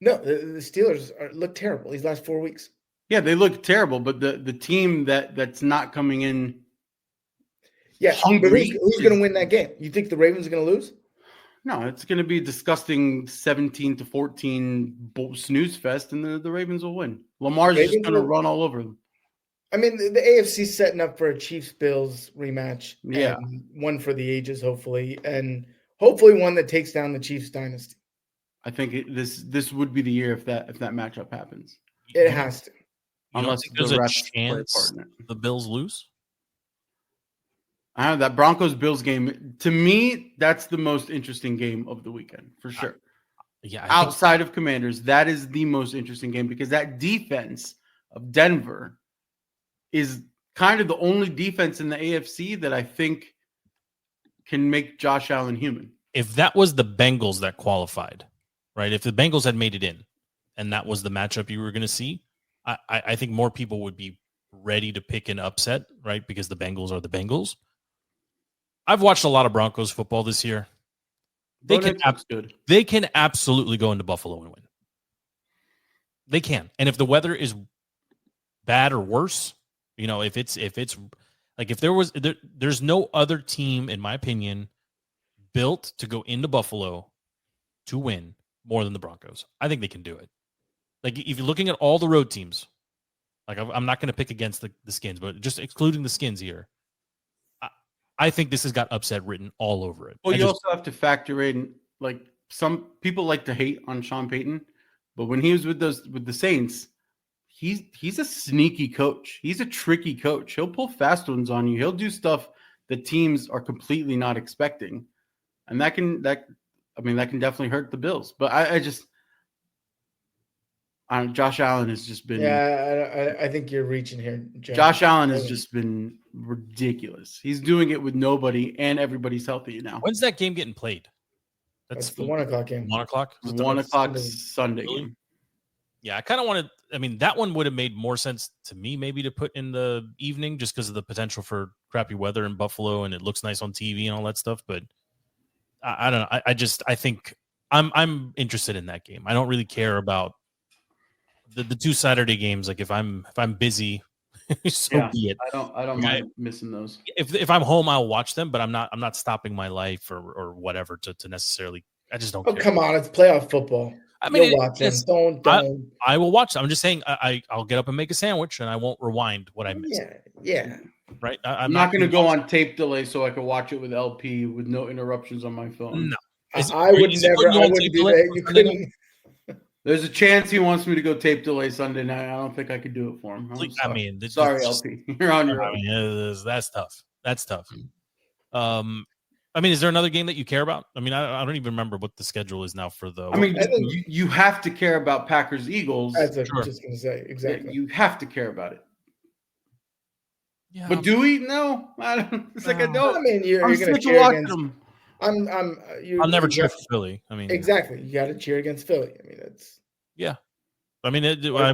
No, the Steelers look terrible these last 4 weeks. Yeah, they look terrible, but the team that's not coming in hungry. Who's going to win that game? You think the Ravens are going to lose? No, it's going to be a disgusting 17-14 snooze fest, and the Ravens will win. Lamar's just going to run all over them. I mean, the AFC's setting up for a Chiefs-Bills rematch. Yeah. And one for the ages, hopefully. And hopefully one that takes down the Chiefs dynasty. I think this would be the year if that matchup happens. It has to. You don't Unless think the there's a refs play a chance part in it. the Bills lose? I have that Broncos-Bills game. To me, that's the most interesting game of the weekend for sure. Yeah, Outside of Commanders, that is the most interesting game because that defense of Denver is kind of the only defense in the AFC that I think can make Josh Allen human. if that was the Bengals that qualified, right? If the Bengals had made it in and that was the matchup you were going to see, I think more people would be ready to pick an upset, right? Because the Bengals are the Bengals. I've watched a lot of Broncos football this year. They can absolutely go into Buffalo and win. They can. And if the weather is bad or worse, you know, if there's no other team, in my opinion, built to go into Buffalo to win more than the Broncos. I think they can do it. Like, if you're looking at all the road teams, like, I'm not going to pick against the Skins, but just excluding the Skins here, I think this has got upset written all over it. Well, you also have to factor in, like, some people like to hate on Sean Payton, but when he was with the Saints, he's a sneaky coach. He's a tricky coach. He'll pull fast ones on you. He'll do stuff that teams are completely not expecting, and that can definitely hurt the Bills. But Josh Allen has just been. Yeah, I think you're reaching here, Joe. Josh Allen has just been ridiculous. He's doing it with nobody, and everybody's healthy now. When's that game getting played? That's the 1 o'clock game. 1 o'clock? 1 o'clock Sunday game. Yeah, I kind of wanted. I mean, that one would have made more sense to me, maybe to put in the evening, just because of the potential for crappy weather in Buffalo, and it looks nice on TV and all that stuff. But I don't know. I think I'm interested in that game. I don't really care about the 2 Saturday games. Like, if I'm busy, so be it. I don't mind missing those. If I'm home, I'll watch them, but I'm not stopping my life or whatever to necessarily. I just don't. Oh, come on! It's playoff football. I mean, you'll watch them. Don't. I will watch. I'm just saying. I'll get up and make a sandwich, and I won't rewind what I missed. Yeah. Right. I'm not going to go on tape delay so I can watch it with LP with no interruptions on my phone. No, I wouldn't do that. You couldn't. There's a chance he wants me to go tape delay Sunday night. I don't think I could do it for him. Sorry, LP. You're on your own. That's tough. That's tough. I mean, is there another game that you care about? I mean, I don't even remember what the schedule is now for the. I mean, you have to care about Packers Eagles. That's what I was just going to say. Exactly. Yeah, you have to care about it. Yeah, but do we? No, I don't. It's like I don't. I mean, you're going to cheer against them. I'll never cheer for Philly. I mean, exactly. You got to cheer against Philly. I mean, it's. Yeah, I mean,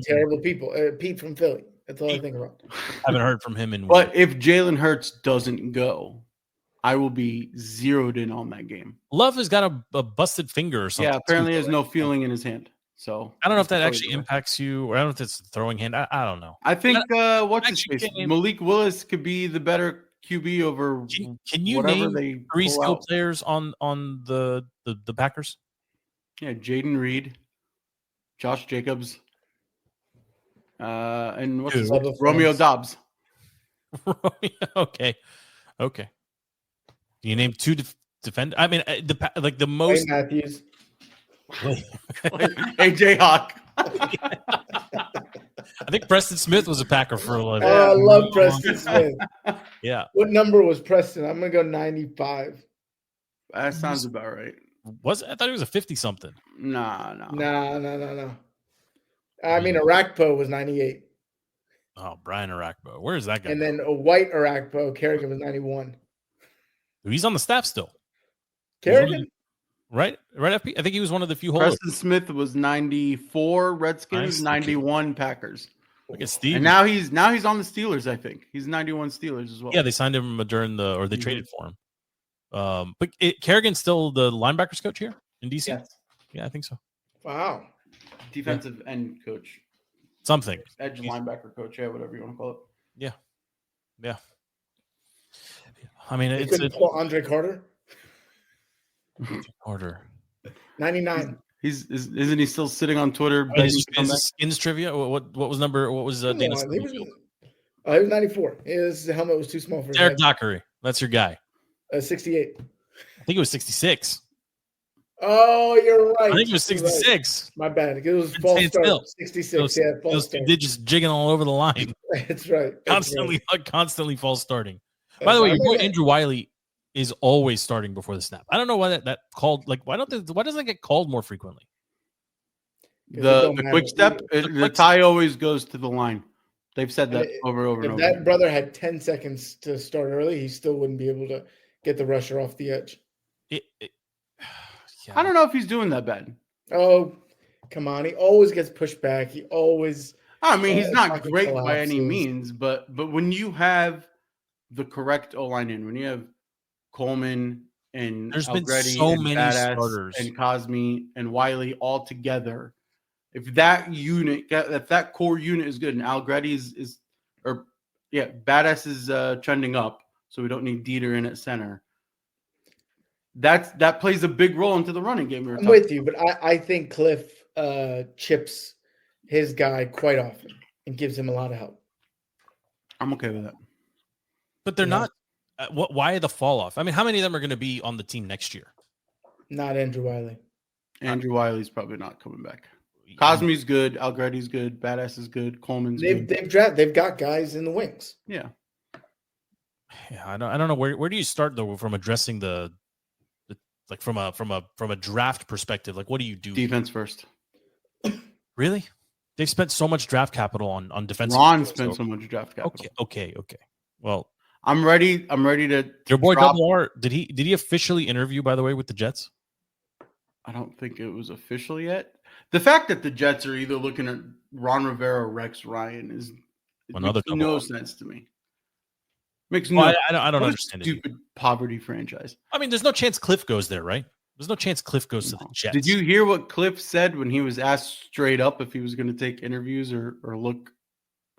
terrible people. Pete from Philly. That's all I think about. I haven't heard from him in. But if Jalen Hurts doesn't go, I will be zeroed in on that game. Love has got a busted finger or something. Yeah, apparently there's no feeling in his hand. So I don't know if that actually impacts you, or I don't know if it's a throwing hand. I don't know. I think what's his face? Malik Willis could be the better QB over. Can you name 3 skill players on the Packers? Yeah, Jayden Reed, Josh Jacobs, and what's his name? Romeo Dobbs. Okay. You name 2 defenders. I mean, the most Matthews, AJ Hawk. I think Preston Smith was a Packer for a little bit. I love Preston Smith. Yeah. What number was Preston? I'm gonna go 95. That sounds about right. Was it? I thought he was a 50-something. No. I mean, Arakpo was 98. Oh, Brian Arakpo. Where is that guy? And then a white Arakpo, Kerrigan was 91. He's on the staff still. Kerrigan? Right, FP? I think he was one of the few holders. Preston Smith was 94 Redskins, 91 Packers. Look at Stevie. And now he's on the Steelers, I think. He's 91 Steelers as well. Yeah, they signed him during they traded for him. But Kerrigan's still the linebackers coach here in DC? Yes. Yeah, I think so. Wow. Defensive end coach. Something. Edge linebacker coach, yeah, whatever you want to call it. Yeah. I mean, it's Andre Carter. Carter. 99. Isn't he still sitting on Twitter? Is Skins trivia? What was number? What was Dana's? He was 94. His helmet was too small for Derek Dockery. That's your guy. 68. I think it was 66. Oh, you're right. I think it was You're right. 66. My bad. It was Couldn't false stand start. still. 66. Yeah, false Those start. digits jigging all over the line. That's right. That's Constantly false starting. right. By the way, your boy I'm Andrew Wiley is always starting before the snap. I don't know why that called, like, why doesn't it get called more frequently? The quick step, the tie always goes to the line. They've said that over and over. If that brother had 10 seconds to start early, he still wouldn't be able to get the rusher off the edge. Yeah. I don't know if he's doing that bad. Oh, come on. He always gets pushed back. He always. I mean, he's not great by collapses. any means, but when you have the correct O-line in, when you have Coleman and there's been Algretti so and many Badass starters and Cosme and Wiley all together, if that core unit is good and Algretti Badass is trending up, so we don't need Dieter in at center. That plays a big role into the running game. I'm with you, but I think Cliff chips his guy quite often and gives him a lot of help. I'm okay with that. But they're not. Why the fall off? I mean, how many of them are going to be on the team next year? Not Andrew Wiley. Andrew Wiley's probably not coming back. Cosme's good. Algretti's good. Badass is good. Coleman's good. They've got guys in the wings. Yeah. Yeah, I don't know where do you start though from addressing the like from a draft perspective? Like, what do you do? Defense first. Really? They've spent so much draft capital on defense. Ron spent so much draft capital. Okay. Well, I'm ready to. Your boy Double R, did he officially interview, by the way, with the Jets? I don't think it was official yet. The fact that the Jets are either looking at Ron Rivera or Rex Ryan makes no sense to me. Makes no. I don't understand stupid poverty franchise. I mean, there's no chance Cliff goes there, right? There's no chance Cliff goes to the Jets. Did you hear what Cliff said when he was asked straight up if he was going to take interviews or look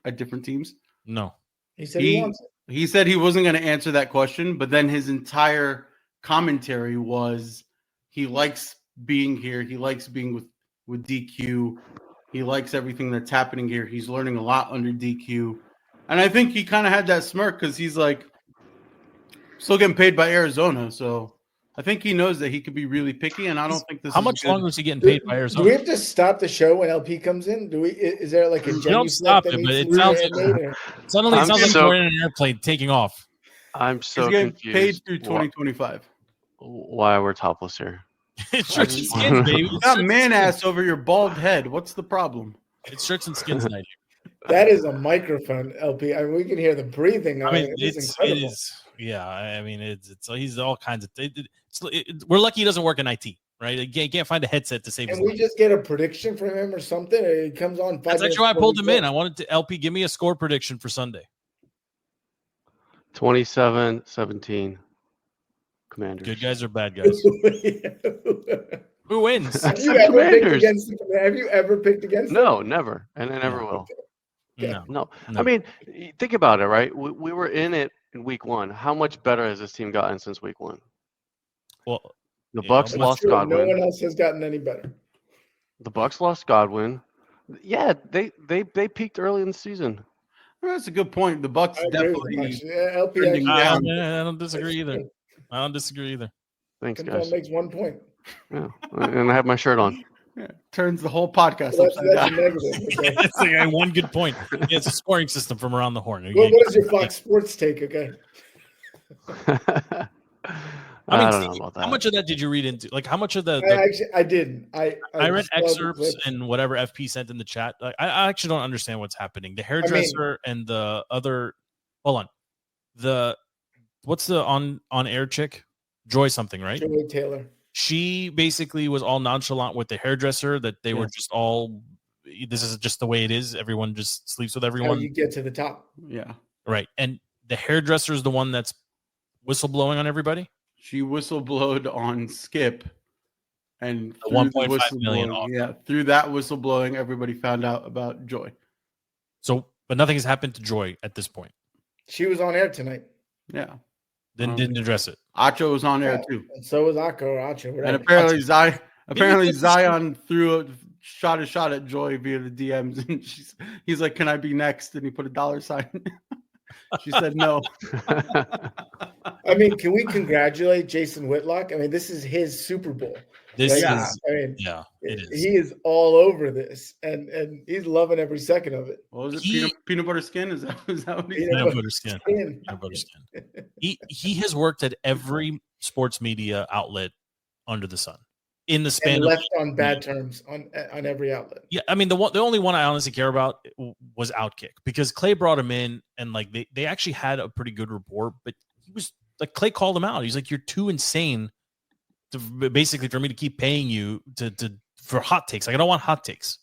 at different teams? No. He said he wants it. He said he wasn't going to answer that question, but then his entire commentary was he likes being here. He likes being with DQ. He likes everything that's happening here. He's learning a lot under DQ. And I think he kind of had that smirk because he's like, still getting paid by Arizona. So I think he knows that he could be really picky. And I don't think this How is much good. longer is he getting paid by Arizona? Do we have to stop the show when LP comes in? Is there like a don't stop it, but it sounds like suddenly it sounds like we're in an airplane taking off. I'm so He's getting confused. paid through 2025. Why we're topless here? It's shirts and skins, baby. You got man ass over your bald head. What's the problem? It's shirts and skins night. That is a microphone, LP. I mean, we can hear the breathing. I mean, it is. Yeah, I mean, it's he's all kinds of. We're lucky he doesn't work in IT, right? You can't find a headset to save his Can we life. just get a prediction from him or something? Or he comes on 5 That's minutes actually why I before pulled we him go. in. I wanted to LP give me a score prediction for Sunday. 27-17. Commanders. Good guys or bad guys? Who wins? Have you ever picked against them? No, never, and I never will. No. I mean, think about it, right? We were in it in week one. How much better has this team gotten since week one? Well, the Bucks lost Godwin. No one else has gotten any better. The Bucks lost Godwin. Yeah, they peaked early in the season. Well, that's a good point. The Bucks definitely. LP trending down. I don't disagree either. Thanks, Control guys. makes 1 point. Yeah, and I have my shirt on. Yeah, turns the whole podcast Well, upside that's a down. negative. Okay. That's like one good point. Yeah, it's a scoring system from around the horn. Well, what is your Fox Sports take? Okay. I don't know about that. How much of that did you read into? Like, how much of the I didn't. I read saw the excerpts clips. and whatever FP sent in the chat. Like, I actually don't understand what's happening. The hairdresser and the other. Hold on. What's the on air chick? Joy something, right? Joy Taylor. She basically was all nonchalant with the hairdresser that they were just all. This is just the way it is. Everyone just sleeps with everyone. How you get to the top. Yeah. Right. And the hairdresser is the one that's whistleblowing on everybody. She whistleblowed on Skip, and The 1.5 million offer. Yeah, through that whistleblowing, everybody found out about Joy. So, but nothing has happened to Joy at this point. She was on air tonight. Yeah. Then didn't address it. Acho was on air too. And so was Akko or Acho. And apparently Zion threw a shot at Joy via the DMs, and he's like, "Can I be next?" And he put a $sign. She said no. I mean, can we congratulate Jason Whitlock? I mean, this is his Super Bowl. This Yeah, is I mean, it is. he is all over this, and he's loving every second of it. What was it? Peanut butter skin? Is that what he said? Peanut butter skin. Peanut butter skin. He has worked at every sports media outlet under the sun in the span and of left on bad terms on every outlet. Yeah, I mean the only one I honestly care about was Outkick because Clay brought him in and like they actually had a pretty good rapport, but he was like Clay called him out. He's like, "You're too insane to basically for me to keep paying you for hot takes. Like I don't want hot takes,"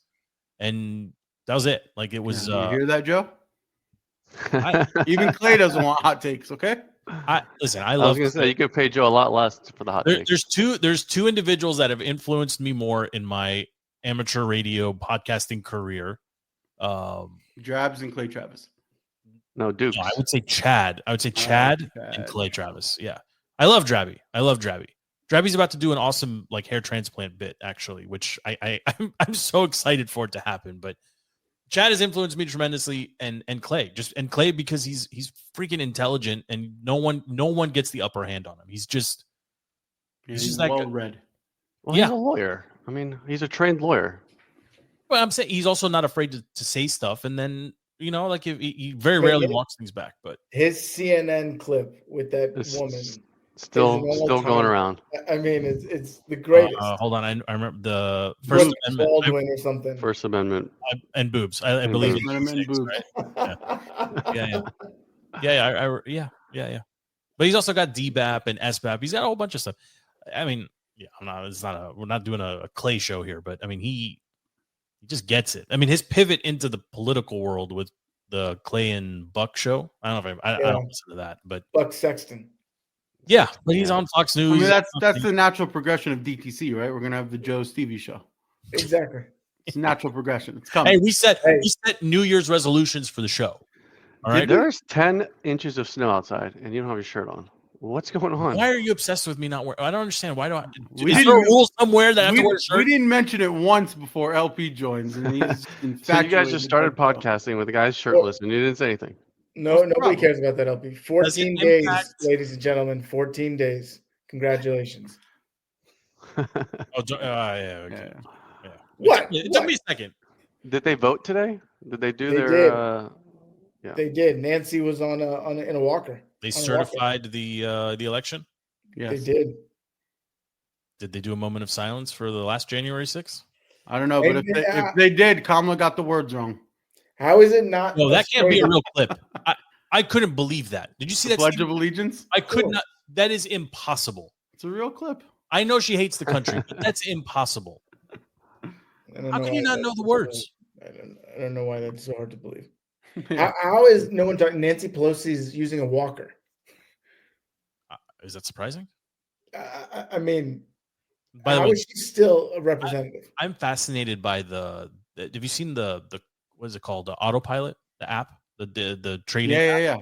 and that was it. Like it was. You hear that, Joe? Even Clay doesn't want hot takes. Okay. Listen. I was gonna say you could pay Joe a lot less for the hot takes. There's two individuals that have influenced me more in my amateur radio podcasting career. Drabs and Clay Travis. No, Dukes. No, I would say Chad. And Clay Travis. Yeah, I love Drabby. Drabby's about to do an awesome like hair transplant bit actually, which I'm so excited for it to happen. But Chad has influenced me tremendously, and Clay because he's freaking intelligent, and no one gets the upper hand on him. He's just that well good. read. Well, he's a lawyer. I mean, he's a trained lawyer. Well, I'm saying he's also not afraid to say stuff, and then like he very rarely walks things back. But his CNN clip with that woman still going around. I mean, it's the greatest. Hold on, I remember the First Amendment Baldwin or something. First Amendment and boobs. I believe First Amendment boobs. Right? Yeah. But he's also got DBAP and SBAP. He's got a whole bunch of stuff. I mean, we're not doing a Clay show here, but I mean, he just gets it. I mean, his pivot into the political world with the Clay and Buck show. I don't know if I don't listen to that, but Buck Sexton. Yeah, but he's on Fox News. I mean, that's the natural progression of DTC, right? We're gonna have the Joe Stevie show. Exactly. It's natural progression. It's coming. Hey, we set New Year's resolutions for the show. All right. There's 10 inches of snow outside, and you don't have your shirt on. What's going on? Why are you obsessed with me not wearing? I don't understand. Why do I? Is there a rule somewhere that I have to wear a shirt? We didn't mention it once before LP joins, and he's so you guys just started podcasting with the guys shirtless, and you didn't say anything. No, nobody cares about that, LP. 14 days, ladies and gentlemen. 14 days. Congratulations. Yeah. What? It took me a second. Did they vote today? Did they do their? Did. Yeah, they did. Nancy was in a walker. They certified the election. Yes. They did. Did they do a moment of silence for the last January 6th? I don't know, but if they did, Kamala got the words wrong. How is it not? No, that can't be a real clip. I couldn't believe that. Did you see that? Pledge of Allegiance? I could not. That is impossible. It's a real clip. I know she hates the country, but that's impossible. How can you not know the words? I don't know why that's so hard to believe. How is no one talking? Nancy Pelosi is using a walker. Is that surprising? I mean, by the how way, is she still a representative? I'm fascinated by the. Have you seen the what is it called? The autopilot, the app, the trading. Yeah.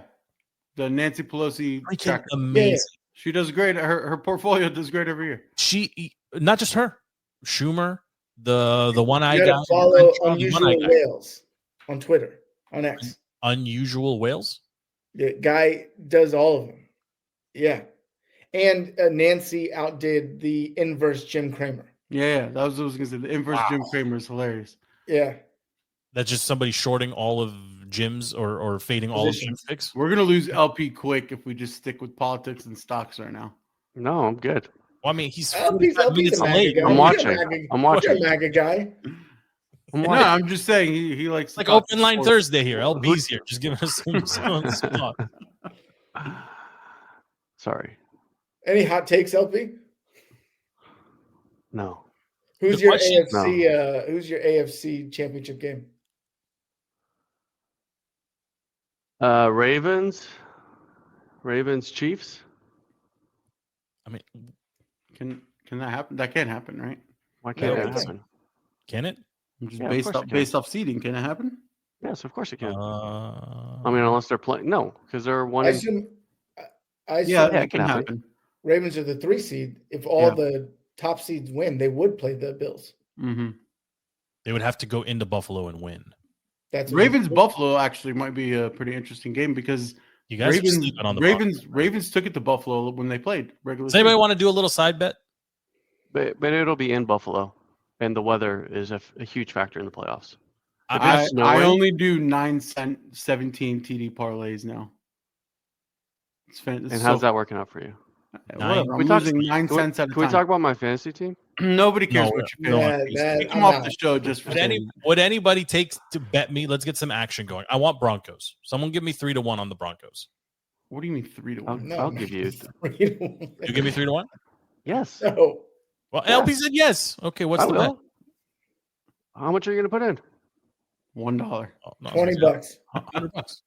The Nancy Pelosi tracker. Amazing. Yeah. She does great. Her portfolio does great every year. She not just her, Schumer, the one-eyed guy. Follow Unusual Whales on Twitter, on X. Unusual Whales. The guy does all of them. Yeah, and Nancy outdid the inverse Jim Cramer. Yeah, that was what I was gonna say. The inverse Jim Cramer is hilarious. Yeah, that's just somebody shorting all of Jim's or fading all of Jim's picks. We're gonna lose LP quick if we just stick with politics and stocks right now. No, I'm good. Well, I mean, he's LP's late. I'm watching. I'm watching. You're a MAGA guy. No, I'm just saying he likes like open line Thursday here. LP's here, just giving us some spot. Sorry. Any hot takes, LP? No. Who's your AFC? No. Who's your AFC championship game? Ravens, Chiefs. I mean, can that happen? That can't happen, right? Why can't it happen? Can it? Just based off seeding, can it happen? Yes, of course it can. I mean, unless they're playing, no, because they're one. I assume it can happen. Ravens are the 3 seed. If all the top seeds win, they would play the Bills. Mm-hmm. They would have to go into Buffalo and win. That's Ravens Buffalo actually might be a pretty interesting game because you guys are sleeping on the Ravens took it to Buffalo when they played regular. Does anybody want to do a little side bet? but it'll be in Buffalo, and the weather is a huge factor in the playoffs. I only do 9-cent 17 TD parlays now. And how's that working out for you? Whatever. I'm losing 9 cents at a time. Can we talk about my fantasy team? Nobody cares what you feel. Come off the show just for would anybody take to bet me? Let's get some action going. I want Broncos. Someone give me 3-1 on the Broncos. What do you mean 3-1? I'll give you. You give me 3-1? Yes. No. Well, LP said yes. Okay, what's the bet? How much are you going to put in? $1. Oh, no, $20. $100.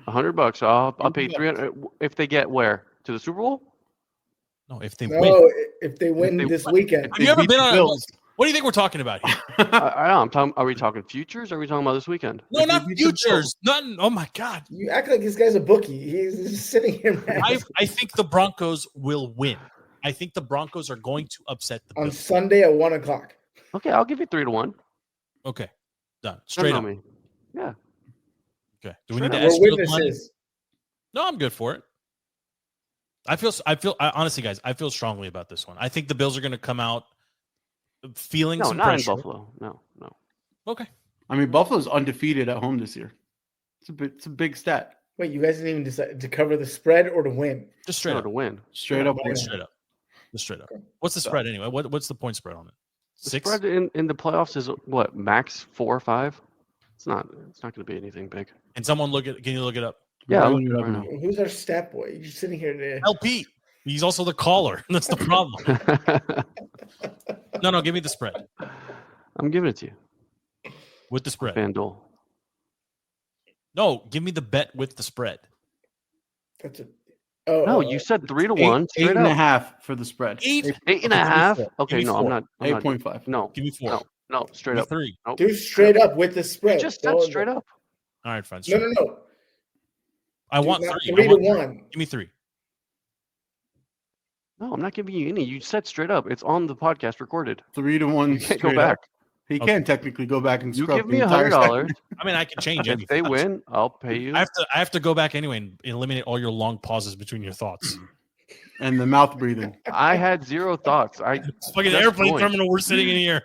$100. I'll pay 300 if they get where? To the Super Bowl? No, if they No, win. if they win this weekend. Have you ever been on Bills? What do you think we're talking about here? I'm talking. Are we talking futures? Or are we talking about this weekend? No, not futures. Nothing. Oh my God! You act like this guy's a bookie. He's just sitting here. I think the Broncos will win. I think the Broncos are going to upset the Bills. On Sunday at 1:00. Okay, I'll give you 3-1. Okay, done. Straight up. Yeah. Okay. Do we need to ask you the money? Witnesses. No, I'm good for it. Honestly, guys, I feel strongly about this one. I think the Bills are going to come out feeling some pressure. In Buffalo. No. Okay. I mean, Buffalo's undefeated at home this year. It's a big stat. Wait, you guys didn't even decide to cover the spread or to win? Just straight up to win. Straight up. Straight up. What's the spread anyway? What's the point spread on it? 6? The spread in the playoffs is what, max 4 or 5? It's not going to be anything big. And can you look it up? Yeah. Who's our stat boy? You're sitting here today. LP. He's also the caller. That's the problem. No, give me the spread. I'm giving it to you. With the spread. FanDuel. No, give me the bet with the spread. No, you said 3-1. 8.5 for the spread. 8.5. Okay, no, I'm not. 8.5. No, give me 4. No, straight up. 3. Nope. Do straight up with the spread. You just said straight up. All right, fine. No. I want 3. 3-1. Give me 3. No, I'm not giving you any. You said straight up. It's on the podcast recorded. 3-1. You can't go back. He can technically go back and scrub. You give me $100. I mean, I can change it. If they win, I'll pay you. I have to go back anyway and eliminate all your long pauses between your thoughts. And the mouth breathing. I had 0 thoughts. It's like an airplane terminal. We're sitting in here.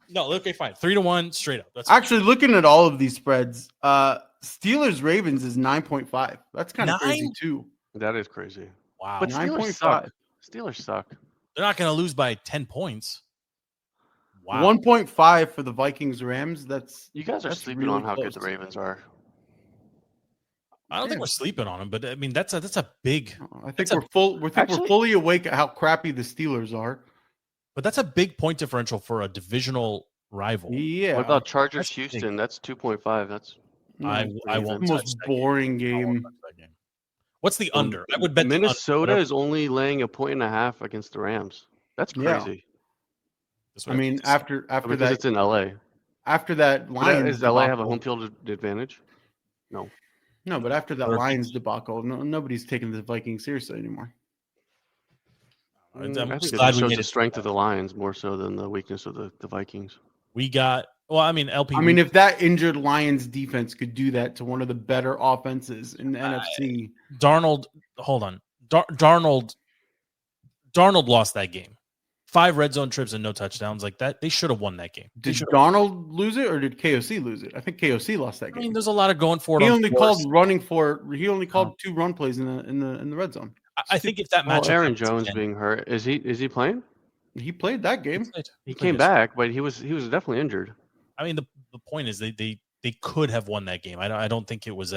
No, okay, fine. 3-1 straight up. That's actually fine. Looking at all of these spreads. Steelers Ravens is 9.5. That's kind of crazy too. That is crazy. Wow. But Steelers suck. Steelers suck. They're not going to lose by 10 points. Wow. 1.5 for the Vikings Rams. You guys are sleeping on how good the Ravens are. I don't think we're sleeping on them, but I mean that's a big. I think we're fully awake at how crappy the Steelers are. But that's a big point differential for a divisional rival. Yeah. What about Chargers Houston? That's 2.5. That's I won't. The most boring game. What's the under? I would bet Minnesota is only laying 1.5 against the Rams. That's crazy. I mean, after because that, it's in LA. After that, Lions does LA have a home field advantage? No, but after that Lions debacle, nobody's taking the Vikings seriously anymore. I think it shows the strength of the Lions more so than the weakness of the Vikings. We got. Well, I mean, LP. I mean, if that injured Lions defense could do that to one of the better offenses in the NFC, Darnold. Hold on, Darnold lost that game. 5 red zone trips and no touchdowns like that. They should have won that game. Did Darnold lose it or did KOC lose it? I think KOC lost that game. I mean, there's a lot of going for it. He only called 2 run plays in the red zone. I think if that matchup, Aaron Jones being hurt, is he playing? He played that game. He came back, but he was definitely injured. I mean, the point is they could have won that game. I don't think it was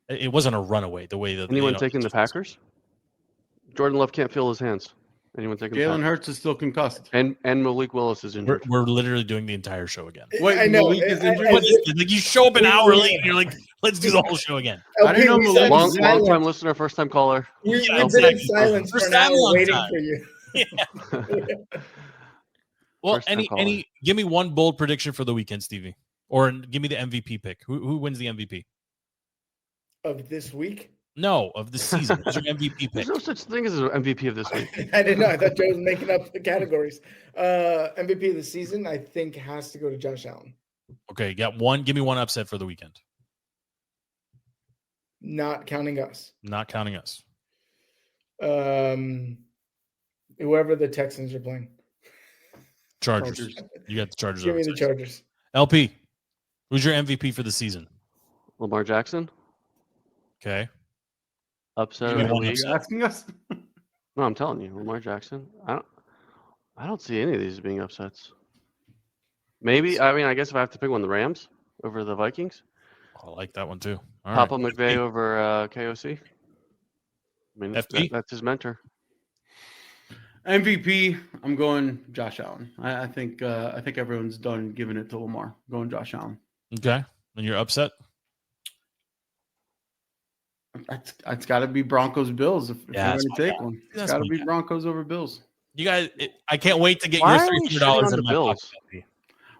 it wasn't a runaway the way that anyone taking the Packers. Jordan Love can't feel his hands. Anyone taking Jalen Hurts is still concussed, and Malik Willis is injured. We're literally doing the entire show again. Wait, I know. Malik is injured. Like you show up an hour late, and you're like, let's do the whole show again. I didn't know Malik. Long time listener, first time caller. We've been in silence for an hour waiting for you. Yeah. Well, give me one bold prediction for the weekend, Stevie, or give me the MVP pick. Who wins the MVP of this week? No, of the season. Who's your MVP pick? There's no such thing as an MVP of this week. I didn't know. I thought Joe was making up the categories. MVP of the season, I think, has to go to Josh Allen. Okay, got one. Give me one upset for the weekend. Not counting us. Not counting us. Whoever the Texans are playing. Chargers. You got the Chargers. Give me over the six. Chargers. LP, who's your MVP for the season? Lamar Jackson. Okay. Upset Give me of the one week. upset. You asking us? No, I'm telling you, Lamar Jackson. I don't see any of these being upsets. Maybe, I guess if I have to pick one, the Rams over the Vikings. I like that one too. All Papa right. McVay over KOC. I mean, FP? that's his mentor. MVP, I'm going Josh Allen. I think everyone's done giving it to Lamar. I'm going Josh Allen. Okay. And you're upset? It's got to be Broncos Bills if Yeah, you're going that's to my take guy. one. It's That's got to my be guy. Broncos over Bills. You guys, I can't wait to get Why your are we $300 shitting on in the my Bills? pocket.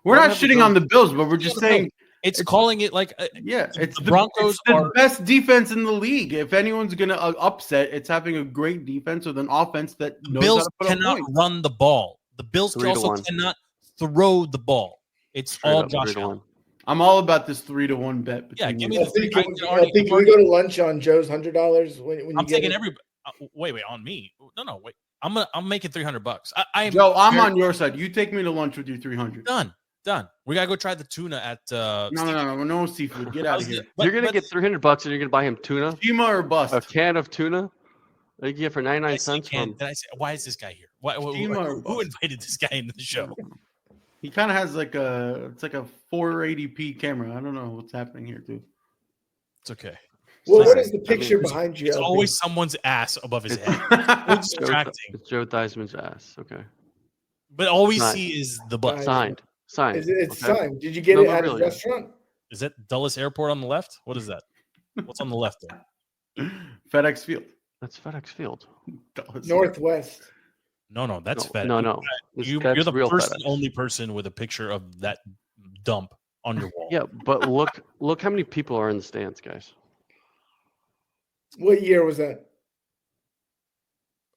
We're What not have the shitting on the Bills, but we're just saying It's calling it like yeah, it's the the Broncos it's the are best defense in the league. If anyone's going to upset, it's having a great defense with an offense that knows how Bills to put up cannot points. run the ball. The Bills 3 to also 1. cannot throw the ball. It's Straight all up, Josh 3 to Allen. 1. I'm all about this 3-1 bet. Yeah, Between give me you. the LP, three. can we go to lunch on Joe's $100 when you I'm get taking it? every. Wait, I'm me. No, wait. I'm making $300. I'm Joe, I'm on your side. You take me to lunch with your 300. done. We gotta go try the tuna at. No seafood. Get out of here. You're gonna get $300 and you're gonna buy him tuna, Shima or bust. a can of tuna. That you get for 99 cents from. Did I say? Why is this guy here? Shima or Who bust. invited this guy into the show? He kind of has like a 480p camera. I don't know what's happening here, too. It's okay. Well, what Listen, is the picture behind you? It's LP? always someone's ass above his head. It's distracting. It's Joe Theismann's ass. Okay. But all we Nice. see is the butt. Signed. It's okay? signed. Did you get No, it not at really. his restaurant? Is that Dulles Airport on the left? What is that? What's on the left there? FedEx Field. That's FedEx Field. Northwest. No, that's FedEx. No. You're the real first FedEx. and only person with a picture of that dump on your wall. Yeah, but look how many people are in the stands, guys. What year was that?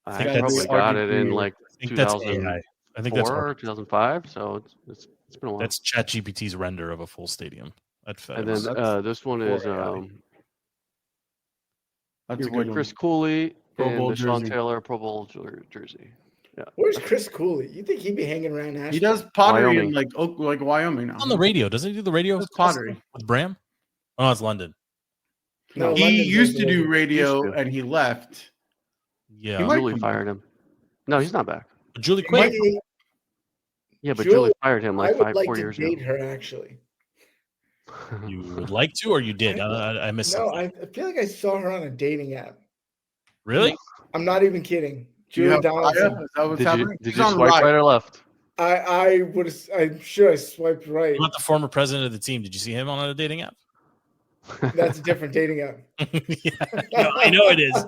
I think that's probably got it in arguably- like I think that's 2004 AI. I think that's or 2005. So it's been a while. That's ChatGPT's render of a full stadium at FedEx. And then that's this one is That's a your good boy one. Chris Cooley Pro and Bowl Deshaun jersey. Taylor Pro Bowl jersey. Yeah, Where's Chris Cooley? You think he'd be hanging around Asheville? He does pottery Wyoming. in like Wyoming now. on the radio, doesn't he do the radio? That's pottery. with Bram? Oh, it's London. No, He London used does to do it. radio Used to. and he left. Yeah, He might Julie come fired him. No, he's not back. Julie It might Quinn. be- Yeah, but Julie- Julie fired him I like would like 4 to years date ago. her, actually. You would like to, or you did? I missed No, something. I feel like I saw her on a dating app. Really? I'm not even kidding. Do you Julie have Donaldson. Raya? Is that what's Did happening? you She's swipe on Raya. right or left? I'm sure I swiped right. What about the former president of the team? Did you see him on a dating app? That's a different dating app. Yeah, no, I know it is.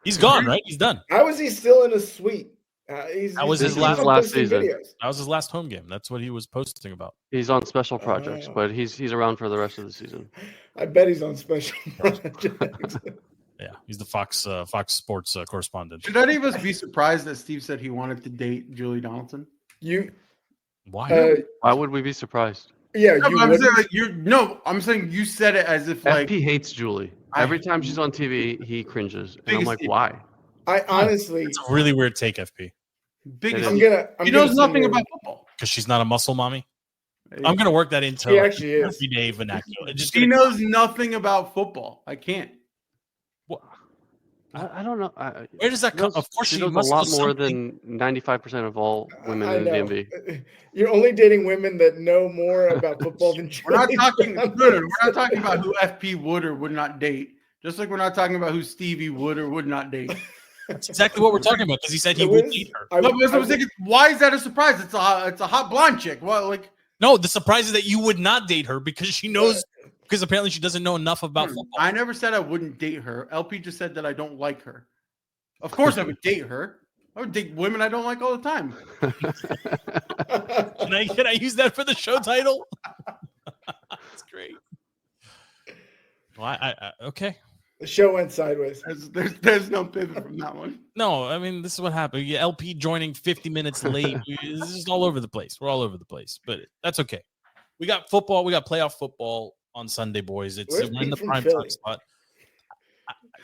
He's gone, right? He's done. How is he still in a suite? That was he's his last posting season. videos. That was his last home game. That's what he was posting about. He's on special projects, Oh. but he's around for the rest of the season. I bet he's on special projects. Yeah, he's the Fox Sports correspondent. Should any of us be surprised that Steve said he wanted to date Julie Donaldson? Why? Why would we be surprised? Yeah, No, you I'm wouldn't. saying I'm saying you said it as if like FP hates Julie. Every time she's on TV, he cringes, and I'm Biggest like, Steve. why? I honestly, It's a really weird take, FP, biggest. I'm He gonna. He knows nothing about football. because she's not a muscle mommy. I'm gonna work that into She actually is. everyday vernacular. Just He gonna- knows nothing about football. I can't. I don't know. Where does that come? Of course, she she knows a must lot know more something. than 95% of all women I in the know. DMV. You're only dating women that know more about football than We're not Julie talking. Donaldson. We're not talking about who FP would or would not date. Just like we're not talking about who Stevie would or would not date. That's exactly what we're talking about because he said he It would was- date her. I No, would- but I I was would- thinking, why is that a surprise? It's a hot blonde chick. Well, like No, the surprise is that you would not date her because she knows. Because apparently she doesn't know enough about football. I never said I wouldn't date her. LP just said that I don't like her. Of course, I would date her. I would date women I don't like all the time. Can I use that for the show title? That's great. Well, I okay. The show went sideways. There's no pivot from that one. No, I mean this is what happened. Yeah, LP joining 50 minutes late. This is all over the place. We're all over the place, but that's okay. We got football. We got playoff football on Sunday, boys. Where's We're in the Pete from prime Philly? time spot.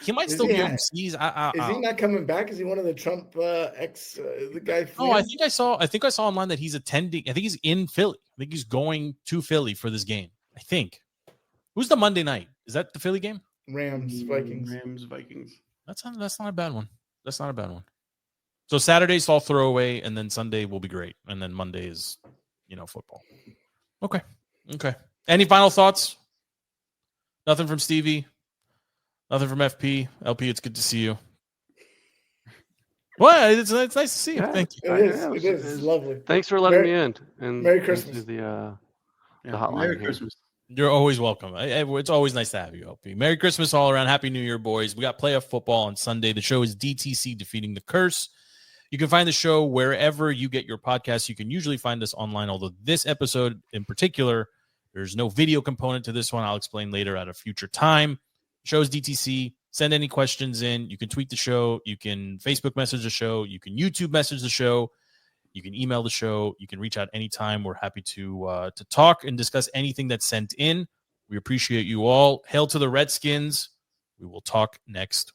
He might Is still he be ha- overseas. Is he not coming back? Is he one of the Trump the guy? Oh, I think I saw online that he's attending. I think he's in Philly. I think he's going to Philly for this game. I think. Who's the Monday night? Is that the Philly game? Rams, Vikings. Rams, Vikings. That's not a bad one. That's not a bad one. So Saturday's all throwaway, and then Sunday will be great, and then Monday is, football. Okay. Any final thoughts? Nothing from Stevie. Nothing from FP. LP, it's good to see you. Well, it's nice to see you. Yeah, Thank you. It is. It's lovely. Thanks for letting me in. And Merry Christmas. The Yeah, hotline Merry here. Christmas. You're always welcome. It's always nice to have you, LP. Merry Christmas all around. Happy New Year, boys. We got playoff football on Sunday. The show is DTC Defeating the Curse. You can find the show wherever you get your podcasts. You can usually find us online, although this episode in particular, there's no video component to this one. I'll explain later at a future time. The show is DTC. Send any questions in. You can tweet the show. You can Facebook message the show. You can YouTube message the show. You can email the show. You can reach out anytime. We're happy to talk and discuss anything that's sent in. We appreciate you all. Hail to the Redskins. We will talk next